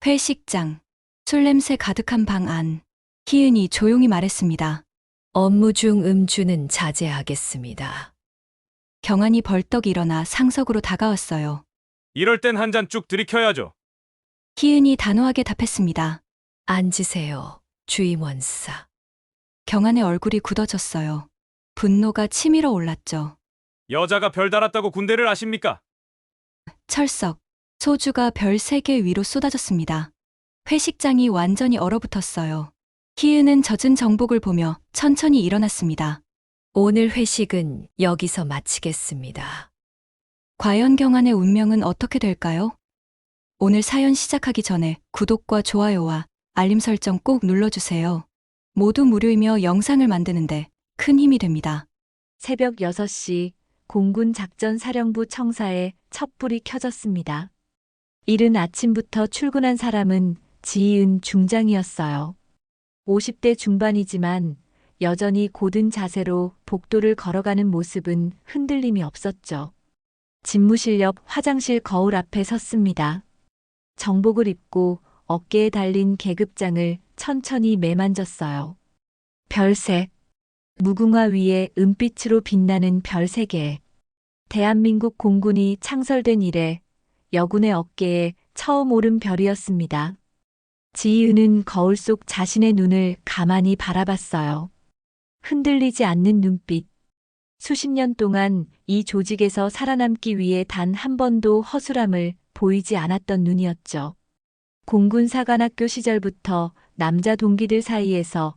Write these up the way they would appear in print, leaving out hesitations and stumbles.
회식장. 술 냄새 가득한 방 안. 희은이 조용히 말했습니다. 업무 중 음주는 자제하겠습니다. 경환이 벌떡 일어나 상석으로 다가왔어요. 이럴 땐 한 잔 쭉 들이켜야죠. 희은이 단호하게 답했습니다. 앉으세요, 주임원사. 경환의 얼굴이 굳어졌어요. 분노가 치밀어 올랐죠. 여자가 별 달았다고 군대를 아십니까? 철석. 소주가 별 3개 위로 쏟아졌습니다. 회식장이 완전히 얼어붙었어요. 희은은 젖은 정복을 보며 천천히 일어났습니다. 오늘 회식은 여기서 마치겠습니다. 과연 경환의 운명은 어떻게 될까요? 오늘 사연 시작하기 전에 구독과 좋아요와 알림 설정 꼭 눌러주세요. 모두 무료이며 영상을 만드는데 큰 힘이 됩니다. 새벽 6시 공군 작전사령부 청사에 촛불이 켜졌습니다. 이른 아침부터 출근한 사람은 지희은 중장이었어요. 50대 중반이지만 여전히 고든 자세로 복도를 걸어가는 모습은 흔들림이 없었죠. 집무실 옆 화장실 거울 앞에 섰습니다. 정복을 입고 어깨에 달린 계급장을 천천히 매만졌어요. 별색. 무궁화 위에 은빛으로 빛나는 별 3개. 대한민국 공군이 창설된 이래 여군의 어깨에 처음 오른 별이었습니다. 지희은은 거울 속 자신의 눈을 가만히 바라봤어요. 흔들리지 않는 눈빛. 수십 년 동안 이 조직에서 살아남기 위해 단 한 번도 허술함을 보이지 않았던 눈이었죠. 공군 사관학교 시절부터 남자 동기들 사이에서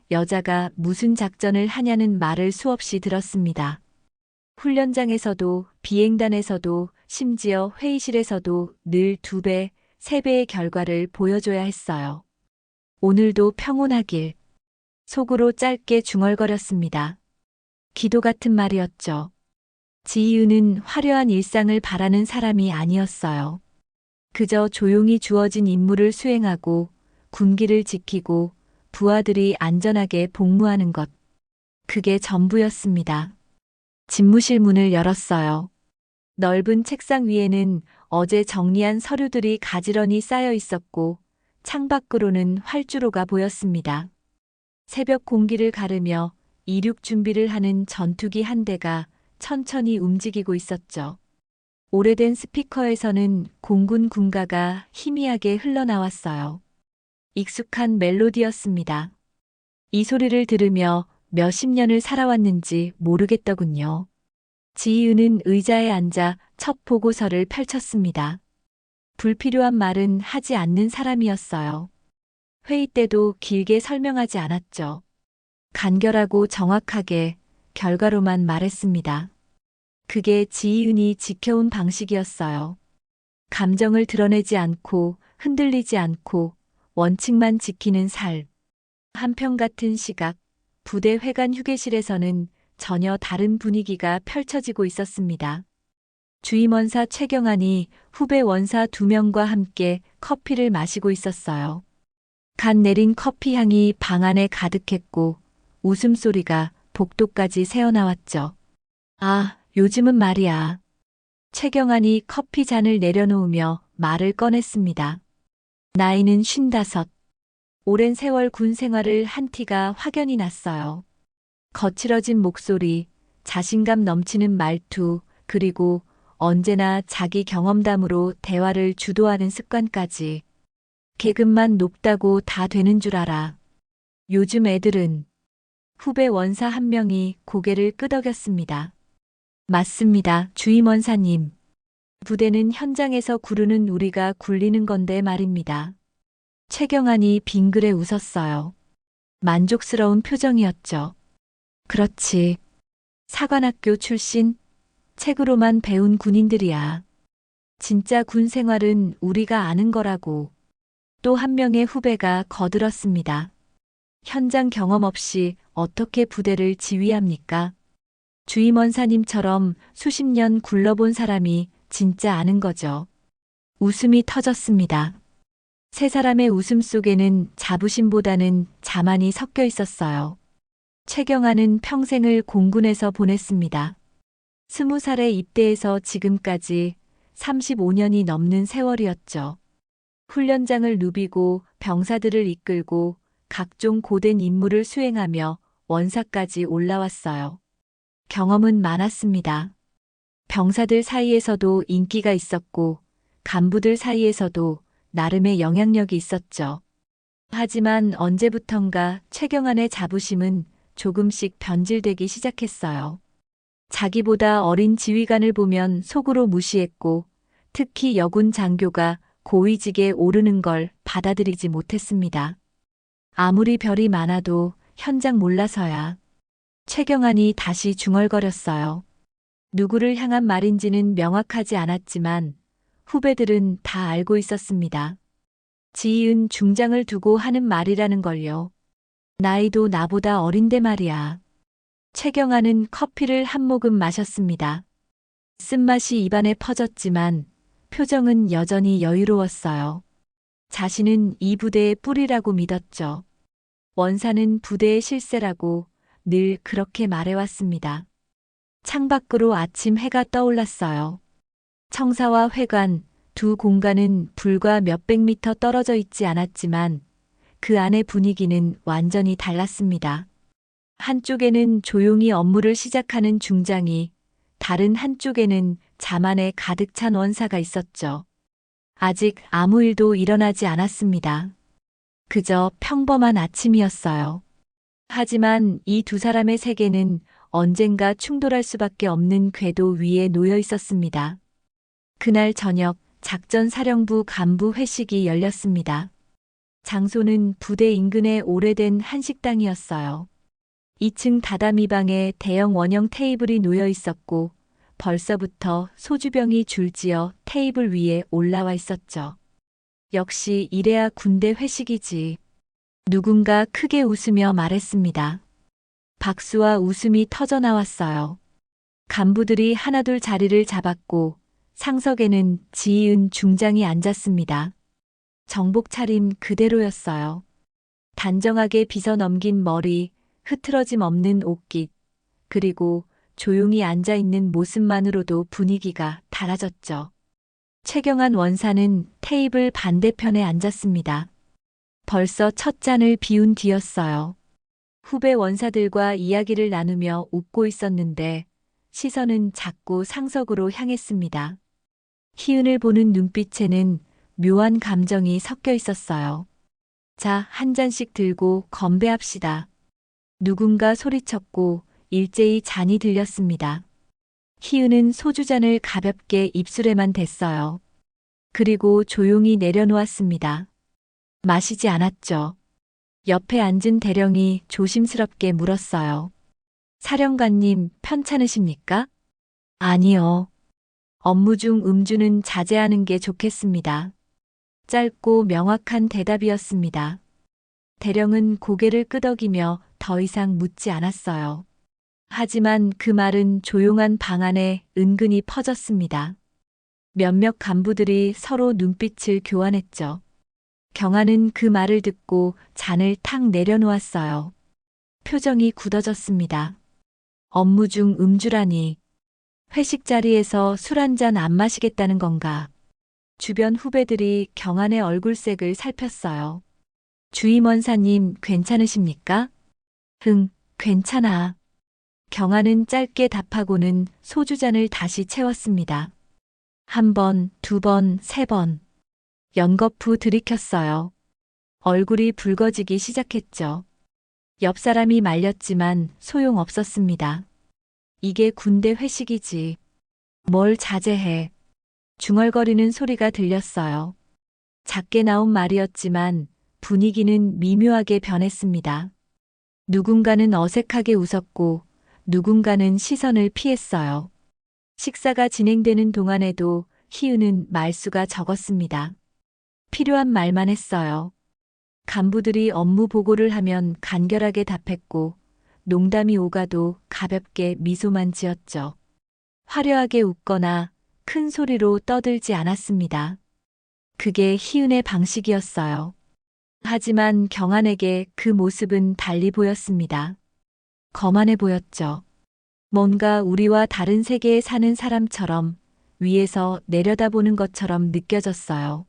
여자가 무슨 작전을 하냐는 말을 수없이 들었습니다. 훈련장에서도 비행단에서도 심지어 회의실에서도 늘 2배, 3배의 결과를 보여줘야 했어요. 오늘도 평온하길. 속으로 짧게 중얼거렸습니다. 기도 같은 말이었죠. 지희은은 화려한 일상을 바라는 사람이 아니었어요. 그저 조용히 주어진 임무를 수행하고 군기를 지키고 부하들이 안전하게 복무하는 것. 그게 전부였습니다. 집무실 문을 열었어요. 넓은 책상 위에는 어제 정리한 서류들이 가지런히 쌓여 있었고 창밖으로는 활주로가 보였습니다. 새벽 공기를 가르며 이륙 준비를 하는 전투기 한 대가 천천히 움직이고 있었죠. 오래된 스피커에서는 공군 군가가 희미하게 흘러나왔어요. 익숙한 멜로디였습니다. 이 소리를 들으며 몇십 년을 살아왔는지 모르겠더군요. 지희은은 의자에 앉아 첫 보고서를 펼쳤습니다. 불필요한 말은 하지 않는 사람이었어요. 회의 때도 길게 설명하지 않았죠. 간결하고 정확하게 결과로만 말했습니다. 그게 지희은이 지켜온 방식이었어요. 감정을 드러내지 않고 흔들리지 않고 원칙만 지키는 삶. 한편같은 시각, 부대 회관 휴게실에서는 전혀 다른 분위기가 펼쳐지고 있었습니다. 주임원사 최경환이 후배 원사 2명과 함께 커피를 마시고 있었어요. 갓 내린 커피 향이 방 안에 가득했고 웃음소리가 복도까지 새어나왔죠. 아, 요즘은 말이야. 최경환이 커피 잔을 내려놓으며 말을 꺼냈습니다. 나이는 55. 오랜 세월 군 생활을 한 티가 확연히 났어요. 거칠어진 목소리, 자신감 넘치는 말투, 그리고 언제나 자기 경험담으로 대화를 주도하는 습관까지. 계급만 높다고 다 되는 줄 알아. 요즘 애들은. 후배 원사 한 명이 고개를 끄덕였습니다. 맞습니다, 주임원사님. 부대는 현장에서 구르는 우리가 굴리는 건데 말입니다. 최경환이 빙그레 웃었어요. 만족스러운 표정이었죠. 그렇지. 사관학교 출신, 책으로만 배운 군인들이야. 진짜 군 생활은 우리가 아는 거라고. 또 한 명의 후배가 거들었습니다. 현장 경험 없이 어떻게 부대를 지휘합니까? 주임원사님처럼 수십 년 굴러본 사람이 진짜 아는 거죠. 웃음이 터졌습니다. 세 사람의 웃음 속에는 자부심보다는 자만이 섞여 있었어요. 최경환은 평생을 공군에서 보냈습니다. 20살에 입대해서 지금까지 35년이 넘는 세월이었죠. 훈련장을 누비고 병사들을 이끌고 각종 고된 임무를 수행하며 원사까지 올라왔어요. 경험은 많았습니다. 병사들 사이에서도 인기가 있었고 간부들 사이에서도 나름의 영향력이 있었죠. 하지만 언제부턴가 최경환의 자부심은 조금씩 변질되기 시작했어요. 자기보다 어린 지휘관을 보면 속으로 무시했고 특히 여군 장교가 고위직에 오르는 걸 받아들이지 못했습니다. 아무리 별이 많아도 현장 몰라서야. 최경환이 다시 중얼거렸어요. 누구를 향한 말인지는 명확하지 않았지만 후배들은 다 알고 있었습니다. 지희은 중장을 두고 하는 말이라는 걸요. 나이도 나보다 어린데 말이야. 최경환은 커피를 한 모금 마셨습니다. 쓴맛이 입안에 퍼졌지만 표정은 여전히 여유로웠어요. 자신은 이 부대의 뿌리라고 믿었죠. 원사는 부대의 실세라고 늘 그렇게 말해왔습니다. 창밖으로 아침 해가 떠올랐어요. 청사와 회관, 두 공간은 불과 몇백 미터 떨어져 있지 않았지만 그 안의 분위기는 완전히 달랐습니다. 한쪽에는 조용히 업무를 시작하는 중장이, 다른 한쪽에는 자만에 가득 찬 원사가 있었죠. 아직 아무 일도 일어나지 않았습니다. 그저 평범한 아침이었어요. 하지만 이 두 사람의 세계는 언젠가 충돌할 수밖에 없는 궤도 위에 놓여 있었습니다. 그날 저녁 작전사령부 간부 회식이 열렸습니다. 장소는 부대 인근의 오래된 한식당이었어요. 2층 다다미방에 대형 원형 테이블이 놓여 있었고 벌써부터 소주병이 줄지어 테이블 위에 올라와 있었죠. 역시 이래야 군대 회식이지. 누군가 크게 웃으며 말했습니다. 박수와 웃음이 터져 나왔어요. 간부들이 하나둘 자리를 잡았고 상석에는 지희은 중장이 앉았습니다. 정복 차림 그대로였어요. 단정하게 빗어 넘긴 머리, 흐트러짐 없는 옷깃, 그리고 조용히 앉아있는 모습만으로도 분위기가 달라졌죠. 최경환 원사는 테이블 반대편에 앉았습니다. 벌써 첫 잔을 비운 뒤였어요. 후배 원사들과 이야기를 나누며 웃고 있었는데 시선은 자꾸 상석으로 향했습니다. 희은을 보는 눈빛에는 묘한 감정이 섞여 있었어요. 자, 한 잔씩 들고 건배합시다. 누군가 소리쳤고 일제히 잔이 들렸습니다. 희은은 소주잔을 가볍게 입술에만 댔어요. 그리고 조용히 내려놓았습니다. 마시지 않았죠. 옆에 앉은 대령이 조심스럽게 물었어요. 사령관님, 편찮으십니까? 아니요. 업무 중 음주는 자제하는 게 좋겠습니다. 짧고 명확한 대답이었습니다. 대령은 고개를 끄덕이며 더 이상 묻지 않았어요. 하지만 그 말은 조용한 방 안에 은근히 퍼졌습니다. 몇몇 간부들이 서로 눈빛을 교환했죠. 경환은 그 말을 듣고 잔을 탁 내려놓았어요. 표정이 굳어졌습니다. 업무 중 음주라니. 회식 자리에서 술 한 잔 안 마시겠다는 건가? 주변 후배들이 경환의 얼굴색을 살폈어요. 주임원사님 괜찮으십니까? 괜찮아. 경환은 짧게 답하고는 소주잔을 다시 채웠습니다. 한 번, 두 번, 세 번. 연거푸 들이켰어요. 얼굴이 붉어지기 시작했죠. 옆 사람이 말렸지만 소용없었습니다. 이게 군대 회식이지. 뭘 자제해. 중얼거리는 소리가 들렸어요. 작게 나온 말이었지만 분위기는 미묘하게 변했습니다. 누군가는 어색하게 웃었고 누군가는 시선을 피했어요. 식사가 진행되는 동안에도 희은은 말수가 적었습니다. 필요한 말만 했어요. 간부들이 업무 보고를 하면 간결하게 답했고 농담이 오가도 가볍게 미소만 지었죠. 화려하게 웃거나 큰 소리로 떠들지 않았습니다. 그게 희은의 방식이었어요. 하지만 경환에게 그 모습은 달리 보였습니다. 거만해 보였죠. 뭔가 우리와 다른 세계에 사는 사람처럼 위에서 내려다보는 것처럼 느껴졌어요.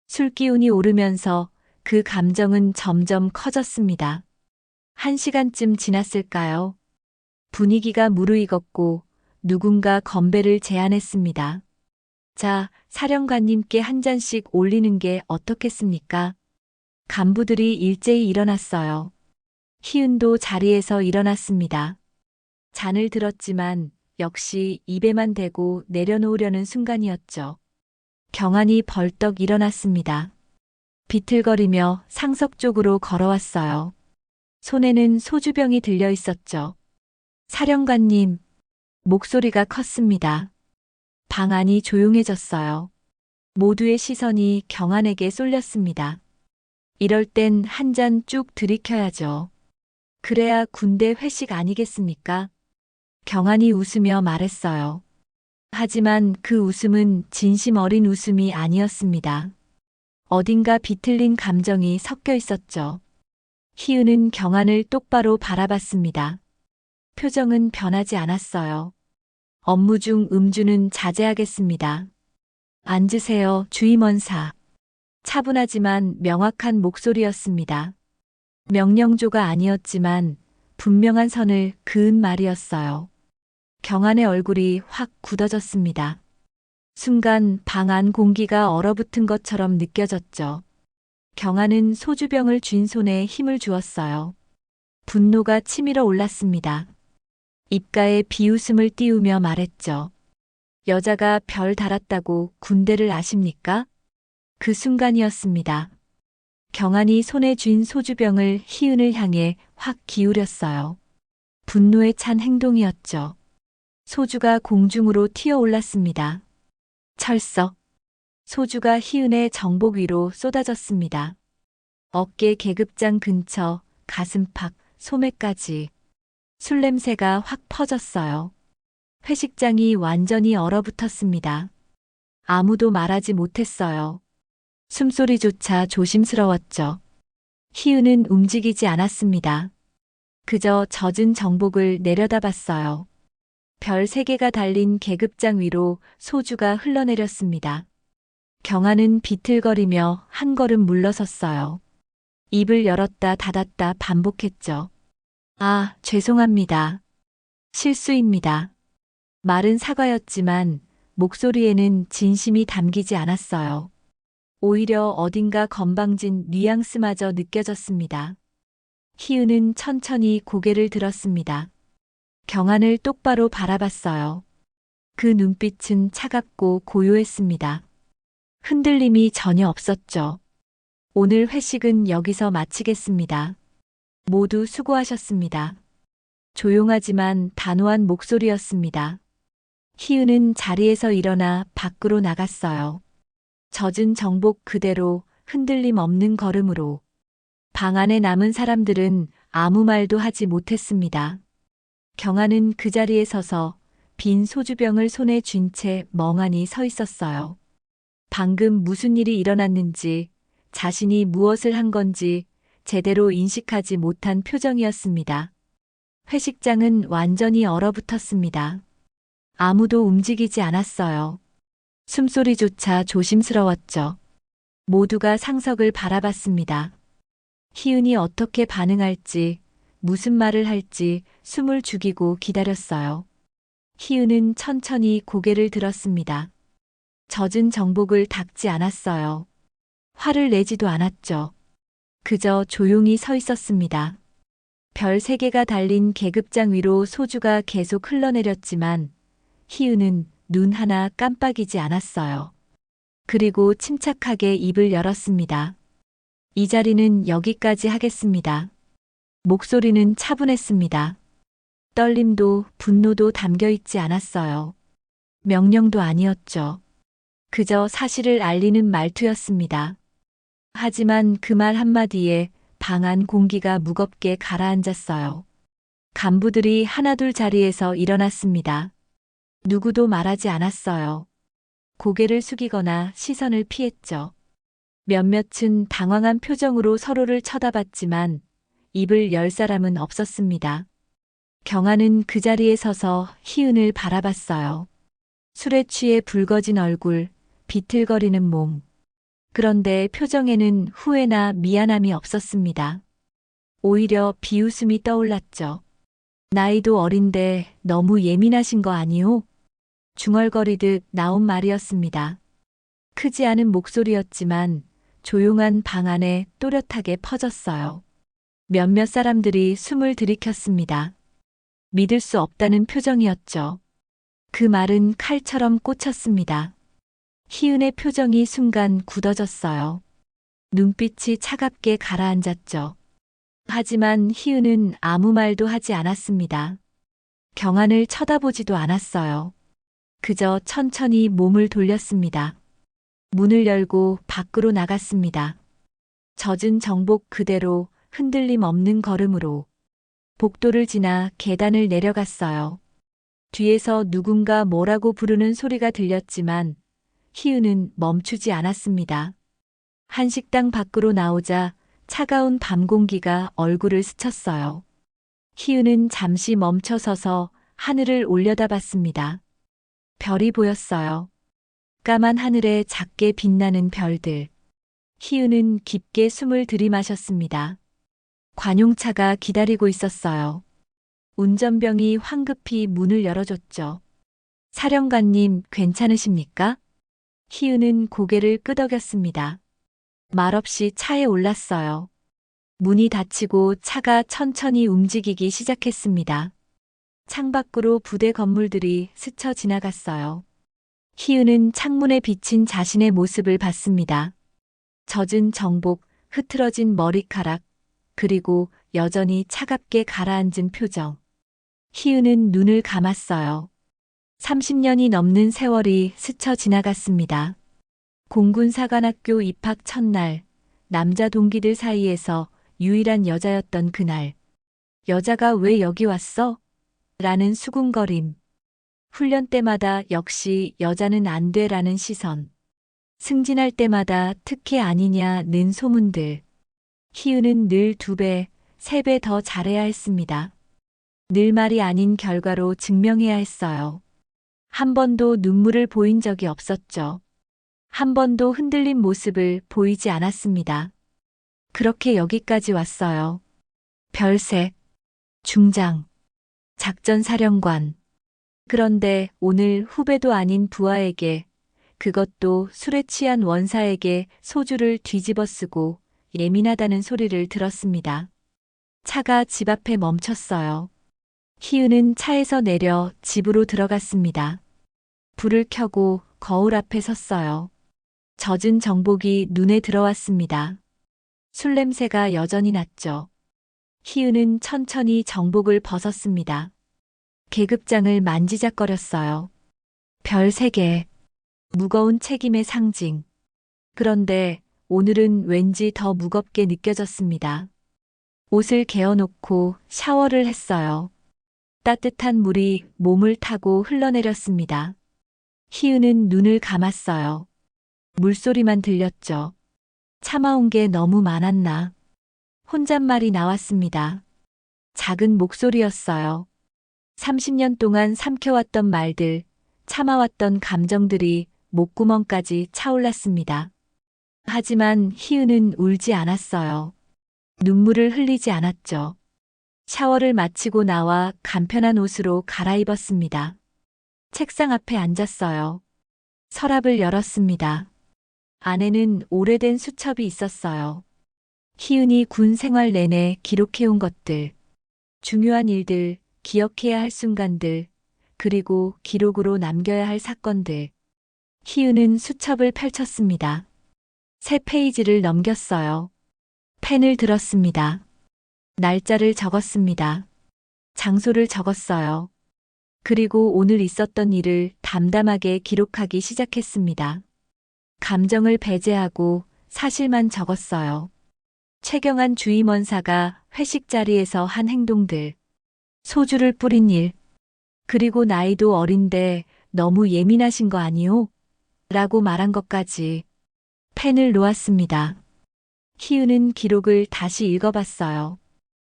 술 기운이 오르면서 그 감정은 점점 커졌습니다. 1시간쯤 지났을까요? 분위기가 무르익었고 누군가 건배를 제안했습니다. 자, 사령관님께 한 잔씩 올리는 게 어떻겠습니까? 간부들이 일제히 일어났어요. 희은도 자리에서 일어났습니다. 잔을 들었지만 역시 입에만 대고 내려놓으려는 순간이었죠. 경환이 벌떡 일어났습니다. 비틀거리며 상석 쪽으로 걸어왔어요. 손에는 소주병이 들려 있었죠. 사령관님, 목소리가 컸습니다. 방 안이 조용해졌어요. 모두의 시선이 경환에게 쏠렸습니다. 이럴 땐 한 잔 쭉 들이켜야죠. 그래야 군대 회식 아니겠습니까? 경환이 웃으며 말했어요. 하지만 그 웃음은 진심 어린 웃음이 아니었습니다. 어딘가 비틀린 감정이 섞여 있었죠. 희은은 경환을 똑바로 바라봤습니다. 표정은 변하지 않았어요. 업무 중 음주는 자제하겠습니다. 앉으세요, 주임원사. 차분하지만 명확한 목소리였습니다. 명령조가 아니었지만 분명한 선을 그은 말이었어요. 경환의 얼굴이 확 굳어졌습니다. 순간 방 안 공기가 얼어붙은 것처럼 느껴졌죠. 경환은 소주병을 쥔 손에 힘을 주었어요. 분노가 치밀어 올랐습니다. 입가에 비웃음을 띄우며 말했죠. 여자가 별 달았다고 군대를 아십니까? 그 순간이었습니다. 경환이 손에 쥔 소주병을 희은을 향해 확 기울였어요. 분노에 찬 행동이었죠. 소주가 공중으로 튀어올랐습니다. 철썩. 소주가 희은의 정복 위로 쏟아졌습니다. 어깨 계급장 근처, 가슴팍, 소매까지. 술 냄새가 확 퍼졌어요. 회식장이 완전히 얼어붙었습니다. 아무도 말하지 못했어요. 숨소리조차 조심스러웠죠. 희은은 움직이지 않았습니다. 그저 젖은 정복을 내려다봤어요. 별 3개가 달린 계급장 위로 소주가 흘러내렸습니다. 경환은 비틀거리며 한 걸음 물러섰어요. 입을 열었다 닫았다 반복했죠. 아, 죄송합니다. 실수입니다. 말은 사과였지만 목소리에는 진심이 담기지 않았어요. 오히려 어딘가 건방진 뉘앙스마저 느껴졌습니다. 희은은 천천히 고개를 들었습니다. 경환을 똑바로 바라봤어요. 그 눈빛은 차갑고 고요했습니다. 흔들림이 전혀 없었죠. 오늘 회식은 여기서 마치겠습니다. 모두 수고하셨습니다. 조용하지만 단호한 목소리였습니다. 희은은 자리에서 일어나 밖으로 나갔어요. 젖은 정복 그대로 흔들림 없는 걸음으로. 방 안에 남은 사람들은 아무 말도 하지 못했습니다. 경환은 그 자리에 서서 빈 소주병을 손에 쥔 채 멍하니 서 있었어요. 방금 무슨 일이 일어났는지, 자신이 무엇을 한 건지 제대로 인식하지 못한 표정이었습니다. 회식장은 완전히 얼어붙었습니다. 아무도 움직이지 않았어요. 숨소리조차 조심스러웠죠. 모두가 상석을 바라봤습니다. 희은이 어떻게 반응할지, 무슨 말을 할지 숨을 죽이고 기다렸어요. 희은은 천천히 고개를 들었습니다. 젖은 정복을 닦지 않았어요. 화를 내지도 않았죠. 그저 조용히 서 있었습니다. 별 3개가 달린 계급장 위로 소주가 계속 흘러내렸지만 희은은 눈 하나 깜빡이지 않았어요. 그리고 침착하게 입을 열었습니다. 이 자리는 여기까지 하겠습니다. 목소리는 차분했습니다. 떨림도 분노도 담겨 있지 않았어요. 명령도 아니었죠. 그저 사실을 알리는 말투였습니다. 하지만 그 말 한마디에 방 안 공기가 무겁게 가라앉았어요. 간부들이 하나둘 자리에서 일어났습니다. 누구도 말하지 않았어요. 고개를 숙이거나 시선을 피했죠. 몇몇은 당황한 표정으로 서로를 쳐다봤지만 입을 열 사람은 없었습니다. 경환은 그 자리에 서서 희은을 바라봤어요. 술에 취해 붉어진 얼굴, 비틀거리는 몸. 그런데 표정에는 후회나 미안함이 없었습니다. 오히려 비웃음이 떠올랐죠. 나이도 어린데 너무 예민하신 거 아니오? 중얼거리듯 나온 말이었습니다. 크지 않은 목소리였지만 조용한 방 안에 또렷하게 퍼졌어요. 몇몇 사람들이 숨을 들이켰습니다. 믿을 수 없다는 표정이었죠. 그 말은 칼처럼 꽂혔습니다. 희은의 표정이 순간 굳어졌어요. 눈빛이 차갑게 가라앉았죠. 하지만 희은은 아무 말도 하지 않았습니다. 경안을 쳐다보지도 않았어요. 그저 천천히 몸을 돌렸습니다. 문을 열고 밖으로 나갔습니다. 젖은 정복 그대로 흔들림 없는 걸음으로 복도를 지나 계단을 내려갔어요. 뒤에서 누군가 뭐라고 부르는 소리가 들렸지만 희은은 멈추지 않았습니다. 한식당 밖으로 나오자 차가운 밤 공기가 얼굴을 스쳤어요. 희은은 잠시 멈춰서서 하늘을 올려다봤습니다. 별이 보였어요. 까만 하늘에 작게 빛나는 별들. 희은은 깊게 숨을 들이마셨습니다. 관용차가 기다리고 있었어요. 운전병이 황급히 문을 열어줬죠. 사령관님, 괜찮으십니까? 희은은 고개를 끄덕였습니다. 말없이 차에 올랐어요. 문이 닫히고 차가 천천히 움직이기 시작했습니다. 창밖으로 부대 건물들이 스쳐 지나갔어요. 희은은 창문에 비친 자신의 모습을 봤습니다. 젖은 정복, 흐트러진 머리카락, 그리고 여전히 차갑게 가라앉은 표정. 희은은 눈을 감았어요. 30년이 넘는 세월이 스쳐 지나갔습니다. 공군사관학교 입학 첫날, 남자 동기들 사이에서 유일한 여자였던 그날. 여자가 왜 여기 왔어? 라는 수군거림. 훈련 때마다 역시 여자는 안 돼 라는 시선. 승진할 때마다 특혜 아니냐는 소문들. 희은은 늘 2배, 3배 더 잘해야 했습니다. 늘 말이 아닌 결과로 증명해야 했어요. 한 번도 눈물을 보인 적이 없었죠. 한 번도 흔들린 모습을 보이지 않았습니다. 그렇게 여기까지 왔어요. 별색, 중장, 작전사령관. 그런데 오늘 후배도 아닌 부하에게, 그것도 술에 취한 원사에게 소주를 뒤집어 쓰고 예민하다는 소리를 들었습니다. 차가 집 앞에 멈췄어요. 희은은 차에서 내려 집으로 들어갔습니다. 불을 켜고 거울 앞에 섰어요. 젖은 정복이 눈에 들어왔습니다. 술 냄새가 여전히 났죠. 희은은 천천히 정복을 벗었습니다. 계급장을 만지작거렸어요. 별 3개. 무거운 책임의 상징. 그런데 오늘은 왠지 더 무겁게 느껴졌습니다. 옷을 개어놓고 샤워를 했어요. 따뜻한 물이 몸을 타고 흘러내렸습니다. 희은은 눈을 감았어요. 물소리만 들렸죠. 참아온 게 너무 많았나. 혼잣말이 나왔습니다. 작은 목소리였어요. 30년 동안 삼켜왔던 말들, 참아왔던 감정들이 목구멍까지 차올랐습니다. 하지만 희은은 울지 않았어요. 눈물을 흘리지 않았죠. 샤워를 마치고 나와 간편한 옷으로 갈아입었습니다. 책상 앞에 앉았어요. 서랍을 열었습니다. 안에는 오래된 수첩이 있었어요. 희은이 군 생활 내내 기록해온 것들, 중요한 일들, 기억해야 할 순간들, 그리고 기록으로 남겨야 할 사건들. 희은은 수첩을 펼쳤습니다. 새 페이지를 넘겼어요. 펜을 들었습니다. 날짜를 적었습니다. 장소를 적었어요. 그리고 오늘 있었던 일을 담담하게 기록하기 시작했습니다. 감정을 배제하고 사실만 적었어요. 최경한 주임원사가 회식 자리에서 한 행동들, 소주를 뿌린 일, 그리고 나이도 어린데 너무 예민하신 거 아니오? 라고 말한 것까지. 펜을 놓았습니다. 희은은 기록을 다시 읽어봤어요.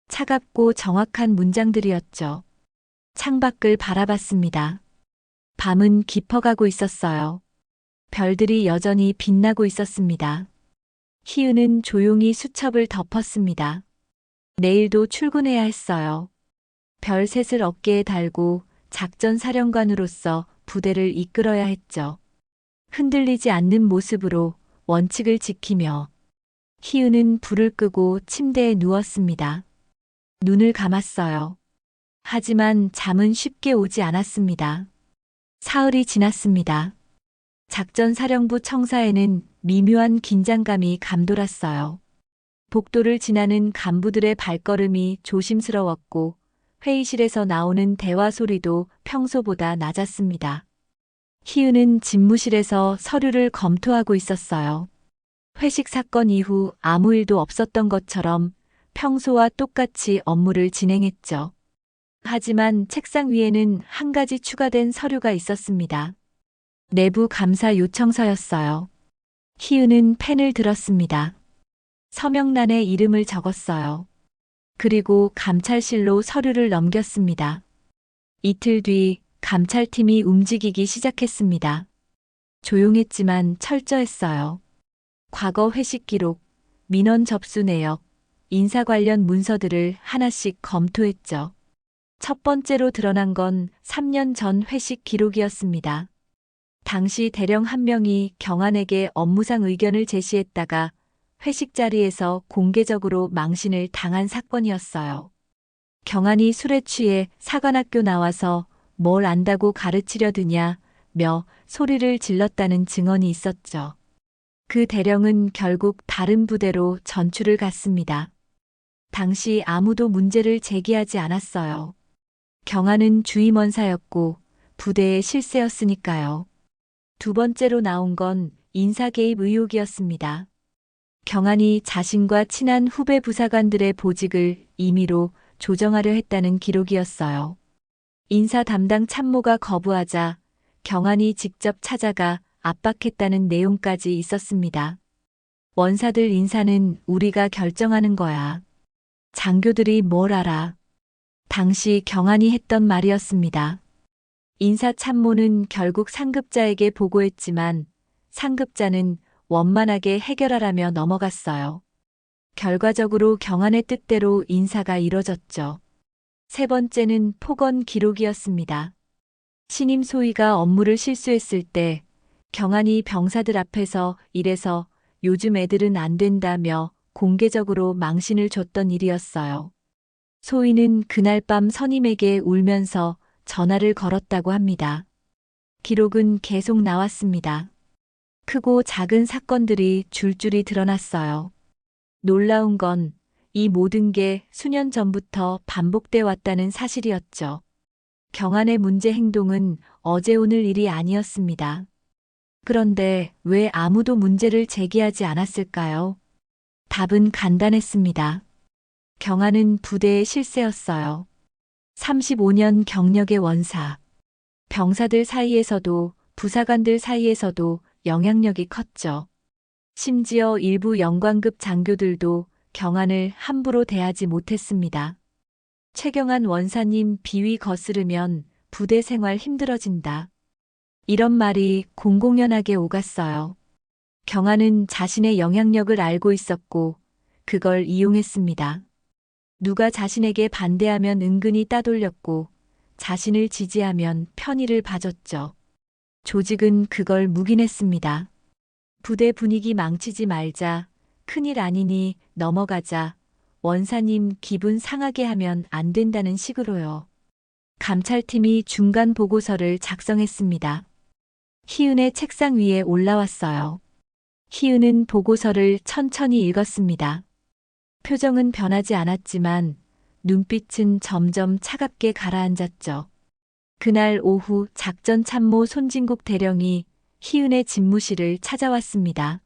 차갑고 정확한 문장들이었죠. 창밖을 바라봤습니다. 밤은 깊어가고 있었어요. 별들이 여전히 빛나고 있었습니다. 희은은 조용히 수첩을 덮었습니다. 내일도 출근해야 했어요. 별셋을 어깨에 달고 작전 사령관으로서 부대를 이끌어야 했죠. 흔들리지 않는 모습으로 원칙을 지키며 희은은 불을 끄고 침대에 누웠습니다. 눈을 감았어요. 하지만 잠은 쉽게 오지 않았습니다. 사흘이 지났습니다. 작전사령부 청사에는 미묘한 긴장감이 감돌았어요. 복도를 지나는 간부들의 발걸음이 조심스러웠고 회의실에서 나오는 대화 소리도 평소보다 낮았습니다. 희은은 집무실에서 서류를 검토하고 있었어요. 회식 사건 이후 아무 일도 없었던 것처럼 평소와 똑같이 업무를 진행했죠. 하지만 책상 위에는 한 가지 추가된 서류가 있었습니다. 내부 감사 요청서였어요. 희은은 펜을 들었습니다. 서명란에 이름을 적었어요. 그리고 감찰실로 서류를 넘겼습니다. 이틀 뒤 감찰팀이 움직이기 시작했습니다. 조용했지만 철저했어요. 과거 회식 기록, 민원 접수 내역, 인사 관련 문서들을 하나씩 검토했죠. 첫 번째로 드러난 건 3년 전 회식 기록이었습니다. 당시 대령 한 명이 경안에게 업무상 의견을 제시했다가 회식 자리에서 공개적으로 망신을 당한 사건이었어요. 경안이 술에 취해 사관학교 나와서 뭘 안다고 가르치려 드냐며 소리를 질렀다는 증언이 있었죠. 그 대령은 결국 다른 부대로 전출을 갔습니다. 당시 아무도 문제를 제기하지 않았어요. 경안은 주임원사였고 부대의 실세였으니까요. 두 번째로 나온 건 인사 개입 의혹이었습니다. 경안이 자신과 친한 후배 부사관들의 보직을 임의로 조정하려 했다는 기록이었어요. 인사 담당 참모가 거부하자 경안이 직접 찾아가 압박했다는 내용까지 있었습니다. 원사들 인사는 우리가 결정하는 거야. 장교들이 뭘 알아. 당시 경안이 했던 말이었습니다. 인사 참모는 결국 상급자에게 보고했지만 상급자는 원만하게 해결하라며 넘어갔어요. 결과적으로 경안의 뜻대로 인사가 이뤄졌죠. 세 번째는 폭언 기록이었습니다. 신임 소위가 업무를 실수했을 때 경안이 병사들 앞에서 이래서 요즘 애들은 안 된다며 공개적으로 망신을 줬던 일이었어요. 소위는 그날 밤 선임에게 울면서 전화를 걸었다고 합니다. 기록은 계속 나왔습니다. 크고 작은 사건들이 줄줄이 드러났어요. 놀라운 건 이 모든 게 수년 전부터 반복돼 왔다는 사실이었죠. 경안의 문제 행동은 어제 오늘 일이 아니었습니다. 그런데 왜 아무도 문제를 제기하지 않았을까요? 답은 간단했습니다. 경안은 부대의 실세였어요. 35년 경력의 원사. 병사들 사이에서도 부사관들 사이에서도 영향력이 컸죠. 심지어 일부 영관급 장교들도 경안을 함부로 대하지 못했습니다. 최경안 원사님 비위 거스르면 부대 생활 힘들어진다. 이런 말이 공공연하게 오갔어요. 경안은 자신의 영향력을 알고 있었고 그걸 이용했습니다. 누가 자신에게 반대하면 은근히 따돌렸고 자신을 지지하면 편의를 봐줬죠. 조직은 그걸 묵인했습니다. 부대 분위기 망치지 말자, 큰일 아니니 넘어가자, 원사님 기분 상하게 하면 안 된다는 식으로요. 감찰팀이 중간 보고서를 작성했습니다. 희은의 책상 위에 올라왔어요. 희은은 보고서를 천천히 읽었습니다. 표정은 변하지 않았지만 눈빛은 점점 차갑게 가라앉았죠. 그날 오후 작전참모 손진국 대령이 희은의 집무실을 찾아왔습니다.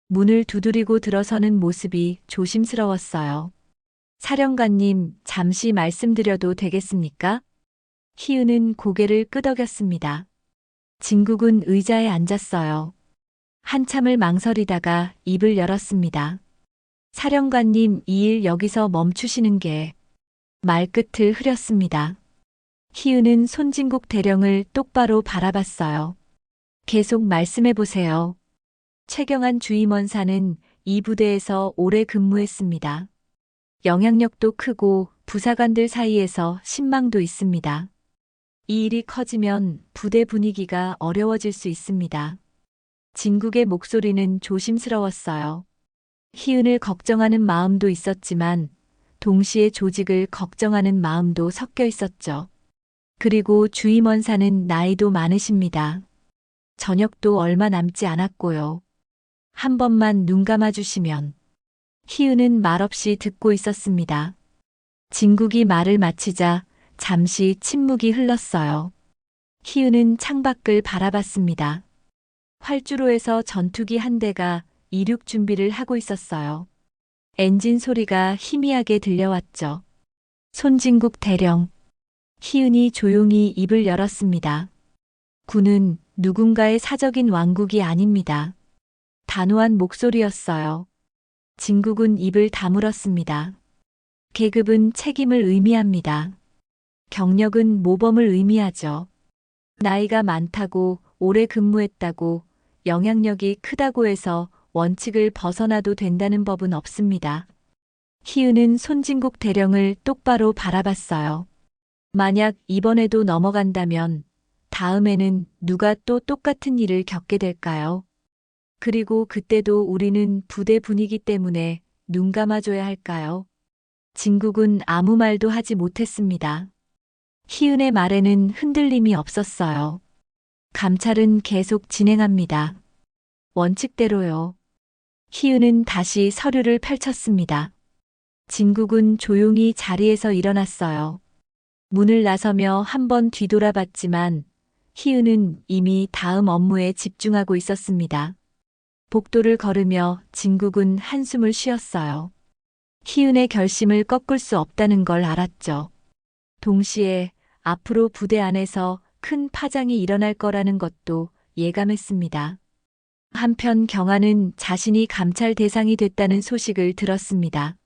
문을 두드리고 들어서는 모습이 조심스러웠어요. 사령관님, 잠시 말씀드려도 되겠습니까? 희은은 고개를 끄덕였습니다. 진국은 의자에 앉았어요. 한참을 망설이다가 입을 열었습니다. 사령관님, 이 일 여기서 멈추시는 게. 말끝을 흐렸습니다. 희은은 손진국 대령을 똑바로 바라봤어요. 계속 말씀해 보세요. 최경안 주임원사는 이 부대에서 오래 근무했습니다. 영향력도 크고 부사관들 사이에서 신망도 있습니다. 이 일이 커지면 부대 분위기가 어려워질 수 있습니다. 진국의 목소리는 조심스러웠어요. 희은을 걱정하는 마음도 있었지만 동시에 조직을 걱정하는 마음도 섞여 있었죠. 그리고 주임원사는 나이도 많으십니다. 저녁도 얼마 남지 않았고요. 한 번만 눈 감아주시면. 희은은 말없이 듣고 있었습니다. 진국이 말을 마치자 잠시 침묵이 흘렀어요. 희은은 창밖을 바라봤습니다. 활주로에서 전투기 한 대가 이륙 준비를 하고 있었어요. 엔진 소리가 희미하게 들려왔죠. 손진국 대령. 희은이 조용히 입을 열었습니다. 군은 누군가의 사적인 왕국이 아닙니다. 단호한 목소리였어요. 진국은 입을 다물었습니다. 계급은 책임을 의미합니다. 경력은 모범을 의미하죠. 나이가 많다고 오래 근무했다고 영향력이 크다고 해서 원칙을 벗어나도 된다는 법은 없습니다. 희은은 손진국 대령을 똑바로 바라봤어요. 만약 이번에도 넘어간다면 다음에는 누가 또 똑같은 일을 겪게 될까요? 그리고 그때도 우리는 부대 분위기 때문에 눈 감아줘야 할까요? 진국은 아무 말도 하지 못했습니다. 희은의 말에는 흔들림이 없었어요. 감찰은 계속 진행합니다. 원칙대로요. 희은은 다시 서류를 펼쳤습니다. 진국은 조용히 자리에서 일어났어요. 문을 나서며 한번 뒤돌아봤지만 희은은 이미 다음 업무에 집중하고 있었습니다. 복도를 걸으며 진국은 한숨을 쉬었어요. 희은의 결심을 꺾을 수 없다는 걸 알았죠. 동시에 앞으로 부대 안에서 큰 파장이 일어날 거라는 것도 예감했습니다. 한편 경아는 자신이 감찰 대상이 됐다는 소식을 들었습니다.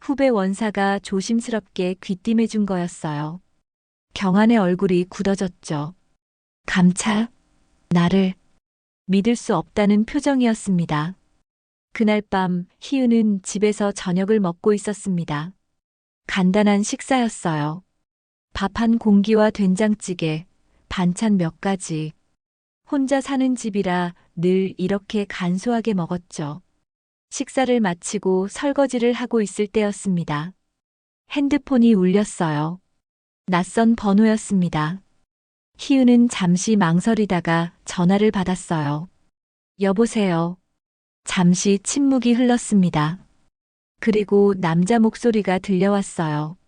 후배 원사가 조심스럽게 귀띔해 준 거였어요. 경아의 얼굴이 굳어졌죠. 감찰? 나를 믿을 수 없다는 표정이었습니다. 그날 밤 희은은 집에서 저녁을 먹고 있었습니다. 간단한 식사였어요. 밥 한 공기와 된장찌개, 반찬 몇 가지. 혼자 사는 집이라 늘 이렇게 간소하게 먹었죠. 식사를 마치고 설거지를 하고 있을 때였습니다. 핸드폰이 울렸어요. 낯선 번호였습니다. 희은은 잠시 망설이다가 전화를 받았어요. 여보세요. 잠시 침묵이 흘렀습니다. 그리고 남자 목소리가 들려왔어요.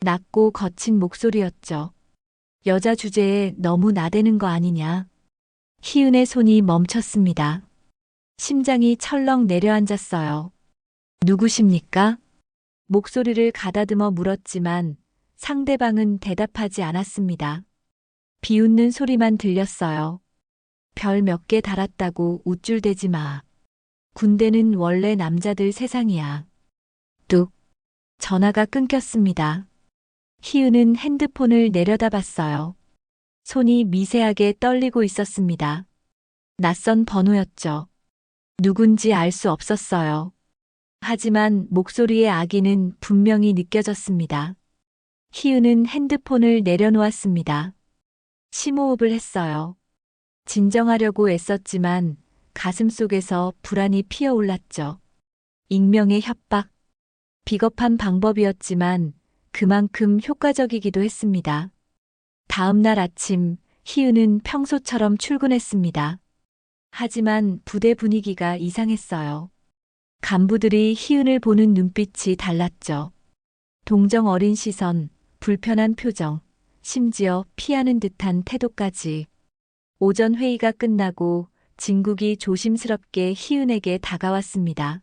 낮고 거친 목소리였죠. 여자 주제에 너무 나대는 거 아니냐. 희은의 손이 멈췄습니다. 심장이 철렁 내려앉았어요. 누구십니까? 목소리를 가다듬어 물었지만 상대방은 대답하지 않았습니다. 비웃는 소리만 들렸어요. 별 몇 개 달았다고 우쭐대지 마. 군대는 원래 남자들 세상이야. 뚝. 전화가 끊겼습니다. 희은은 핸드폰을 내려다봤어요. 손이 미세하게 떨리고 있었습니다. 낯선 번호였죠. 누군지 알 수 없었어요. 하지만 목소리의 악의는 분명히 느껴졌습니다. 희은은 핸드폰을 내려놓았습니다. 심호흡을 했어요. 진정하려고 애썼지만 가슴속에서 불안이 피어올랐죠. 익명의 협박. 비겁한 방법이었지만 그만큼 효과적이기도 했습니다. 다음 날 아침 희은은 평소처럼 출근했습니다. 하지만 부대 분위기가 이상했어요. 간부들이 희은을 보는 눈빛이 달랐죠. 동정 어린 시선, 불편한 표정, 심지어 피하는 듯한 태도까지. 오전 회의가 끝나고 진국이 조심스럽게 희은에게 다가왔습니다.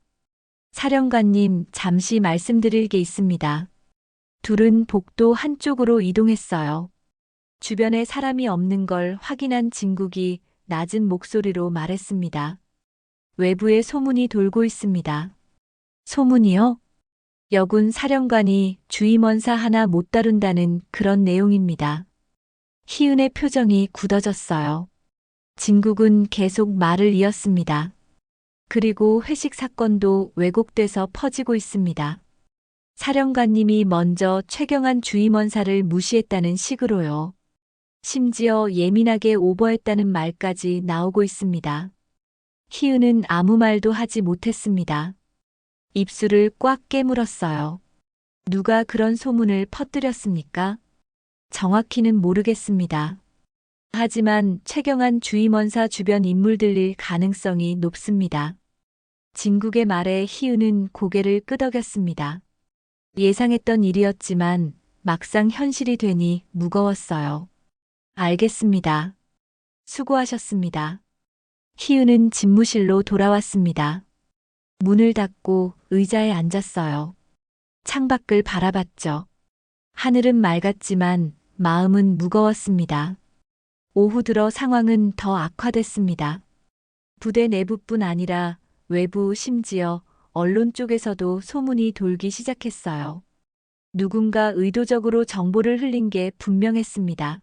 사령관님, 잠시 말씀드릴 게 있습니다. 둘은 복도 한쪽으로 이동했어요. 주변에 사람이 없는 걸 확인한 진국이 낮은 목소리로 말했습니다. 외부에 소문이 돌고 있습니다. 소문이요? 여군 사령관이 주임원사 하나 못 다룬다는 그런 내용입니다. 희은의 표정이 굳어졌어요. 진국은 계속 말을 이었습니다. 그리고 회식 사건도 왜곡돼서 퍼지고 있습니다. 사령관님이 먼저 최경환 주임원사를 무시했다는 식으로요. 심지어 예민하게 오버했다는 말까지 나오고 있습니다. 희은은 아무 말도 하지 못했습니다. 입술을 꽉 깨물었어요. 누가 그런 소문을 퍼뜨렸습니까? 정확히는 모르겠습니다. 하지만 최경환 주임원사 주변 인물들일 가능성이 높습니다. 진국의 말에 희은은 고개를 끄덕였습니다. 예상했던 일이었지만 막상 현실이 되니 무거웠어요. 알겠습니다. 수고하셨습니다. 희은은 집무실로 돌아왔습니다. 문을 닫고 의자에 앉았어요. 창밖을 바라봤죠. 하늘은 맑았지만 마음은 무거웠습니다. 오후 들어 상황은 더 악화됐습니다. 부대 내부뿐 아니라 외부 심지어 언론 쪽에서도 소문이 돌기 시작했어요. 누군가 의도적으로 정보를 흘린 게 분명했습니다.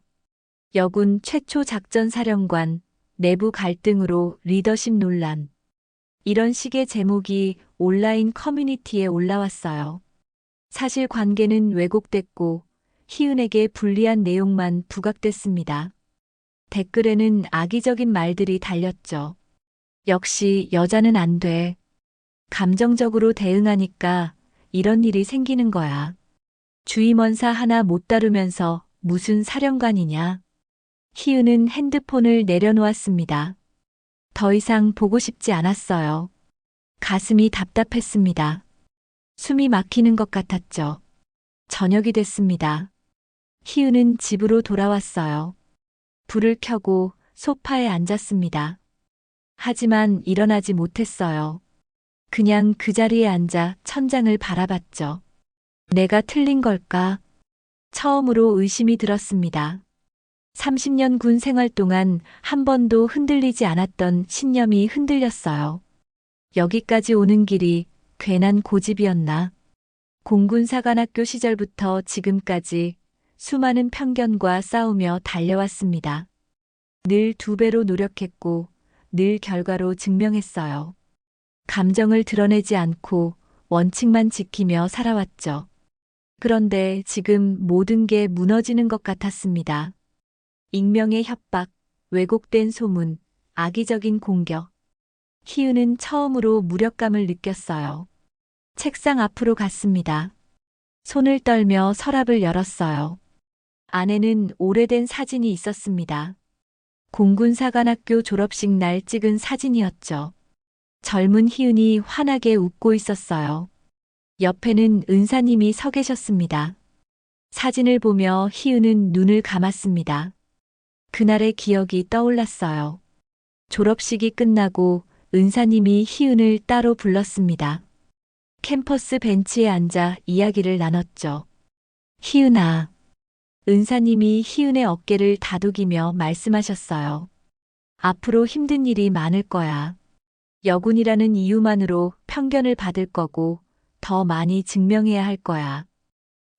여군 최초 작전사령관, 내부 갈등으로 리더십 논란. 이런 식의 제목이 온라인 커뮤니티에 올라왔어요. 사실 관계는 왜곡됐고 희은에게 불리한 내용만 부각됐습니다. 댓글에는 악의적인 말들이 달렸죠. 역시 여자는 안 돼. 감정적으로 대응하니까 이런 일이 생기는 거야. 주임원사 하나 못 다루면서 무슨 사령관이냐. 희은은 핸드폰을 내려놓았습니다. 더 이상 보고 싶지 않았어요. 가슴이 답답했습니다. 숨이 막히는 것 같았죠. 저녁이 됐습니다. 희은은 집으로 돌아왔어요. 불을 켜고 소파에 앉았습니다. 하지만 일어나지 못했어요. 그냥 그 자리에 앉아 천장을 바라봤죠. 내가 틀린 걸까? 처음으로 의심이 들었습니다. 30년 군 생활 동안 한 번도 흔들리지 않았던 신념이 흔들렸어요. 여기까지 오는 길이 괜한 고집이었나? 공군사관학교 시절부터 지금까지 수많은 편견과 싸우며 달려왔습니다. 늘 2배로 노력했고 늘 결과로 증명했어요. 감정을 드러내지 않고 원칙만 지키며 살아왔죠. 그런데 지금 모든 게 무너지는 것 같았습니다. 익명의 협박, 왜곡된 소문, 악의적인 공격. 희은은 처음으로 무력감을 느꼈어요. 책상 앞으로 갔습니다. 손을 떨며 서랍을 열었어요. 안에는 오래된 사진이 있었습니다. 공군사관학교 졸업식 날 찍은 사진이었죠. 젊은 희은이 환하게 웃고 있었어요. 옆에는 은사님이 서 계셨습니다. 사진을 보며 희은은 눈을 감았습니다. 그날의 기억이 떠올랐어요. 졸업식이 끝나고 은사님이 희은을 따로 불렀습니다. 캠퍼스 벤치에 앉아 이야기를 나눴죠. 희은아. 은사님이 희은의 어깨를 다독이며 말씀하셨어요. 앞으로 힘든 일이 많을 거야. 여군이라는 이유만으로 편견을 받을 거고 더 많이 증명해야 할 거야.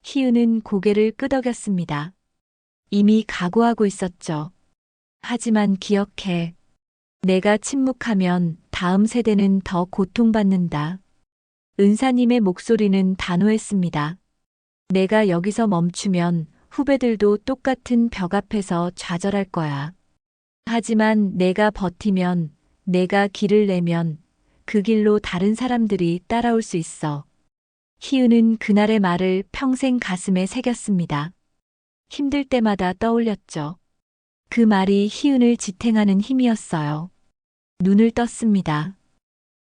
희은은 고개를 끄덕였습니다. 이미 각오하고 있었죠. 하지만 기억해. 내가 침묵하면 다음 세대는 더 고통받는다. 은사님의 목소리는 단호했습니다. 내가 여기서 멈추면 후배들도 똑같은 벽 앞에서 좌절할 거야. 하지만 내가 버티면, 내가 길을 내면 그 길로 다른 사람들이 따라올 수 있어. 희은은 그날의 말을 평생 가슴에 새겼습니다. 힘들 때마다 떠올렸죠. 그 말이 희은을 지탱하는 힘이었어요. 눈을 떴습니다.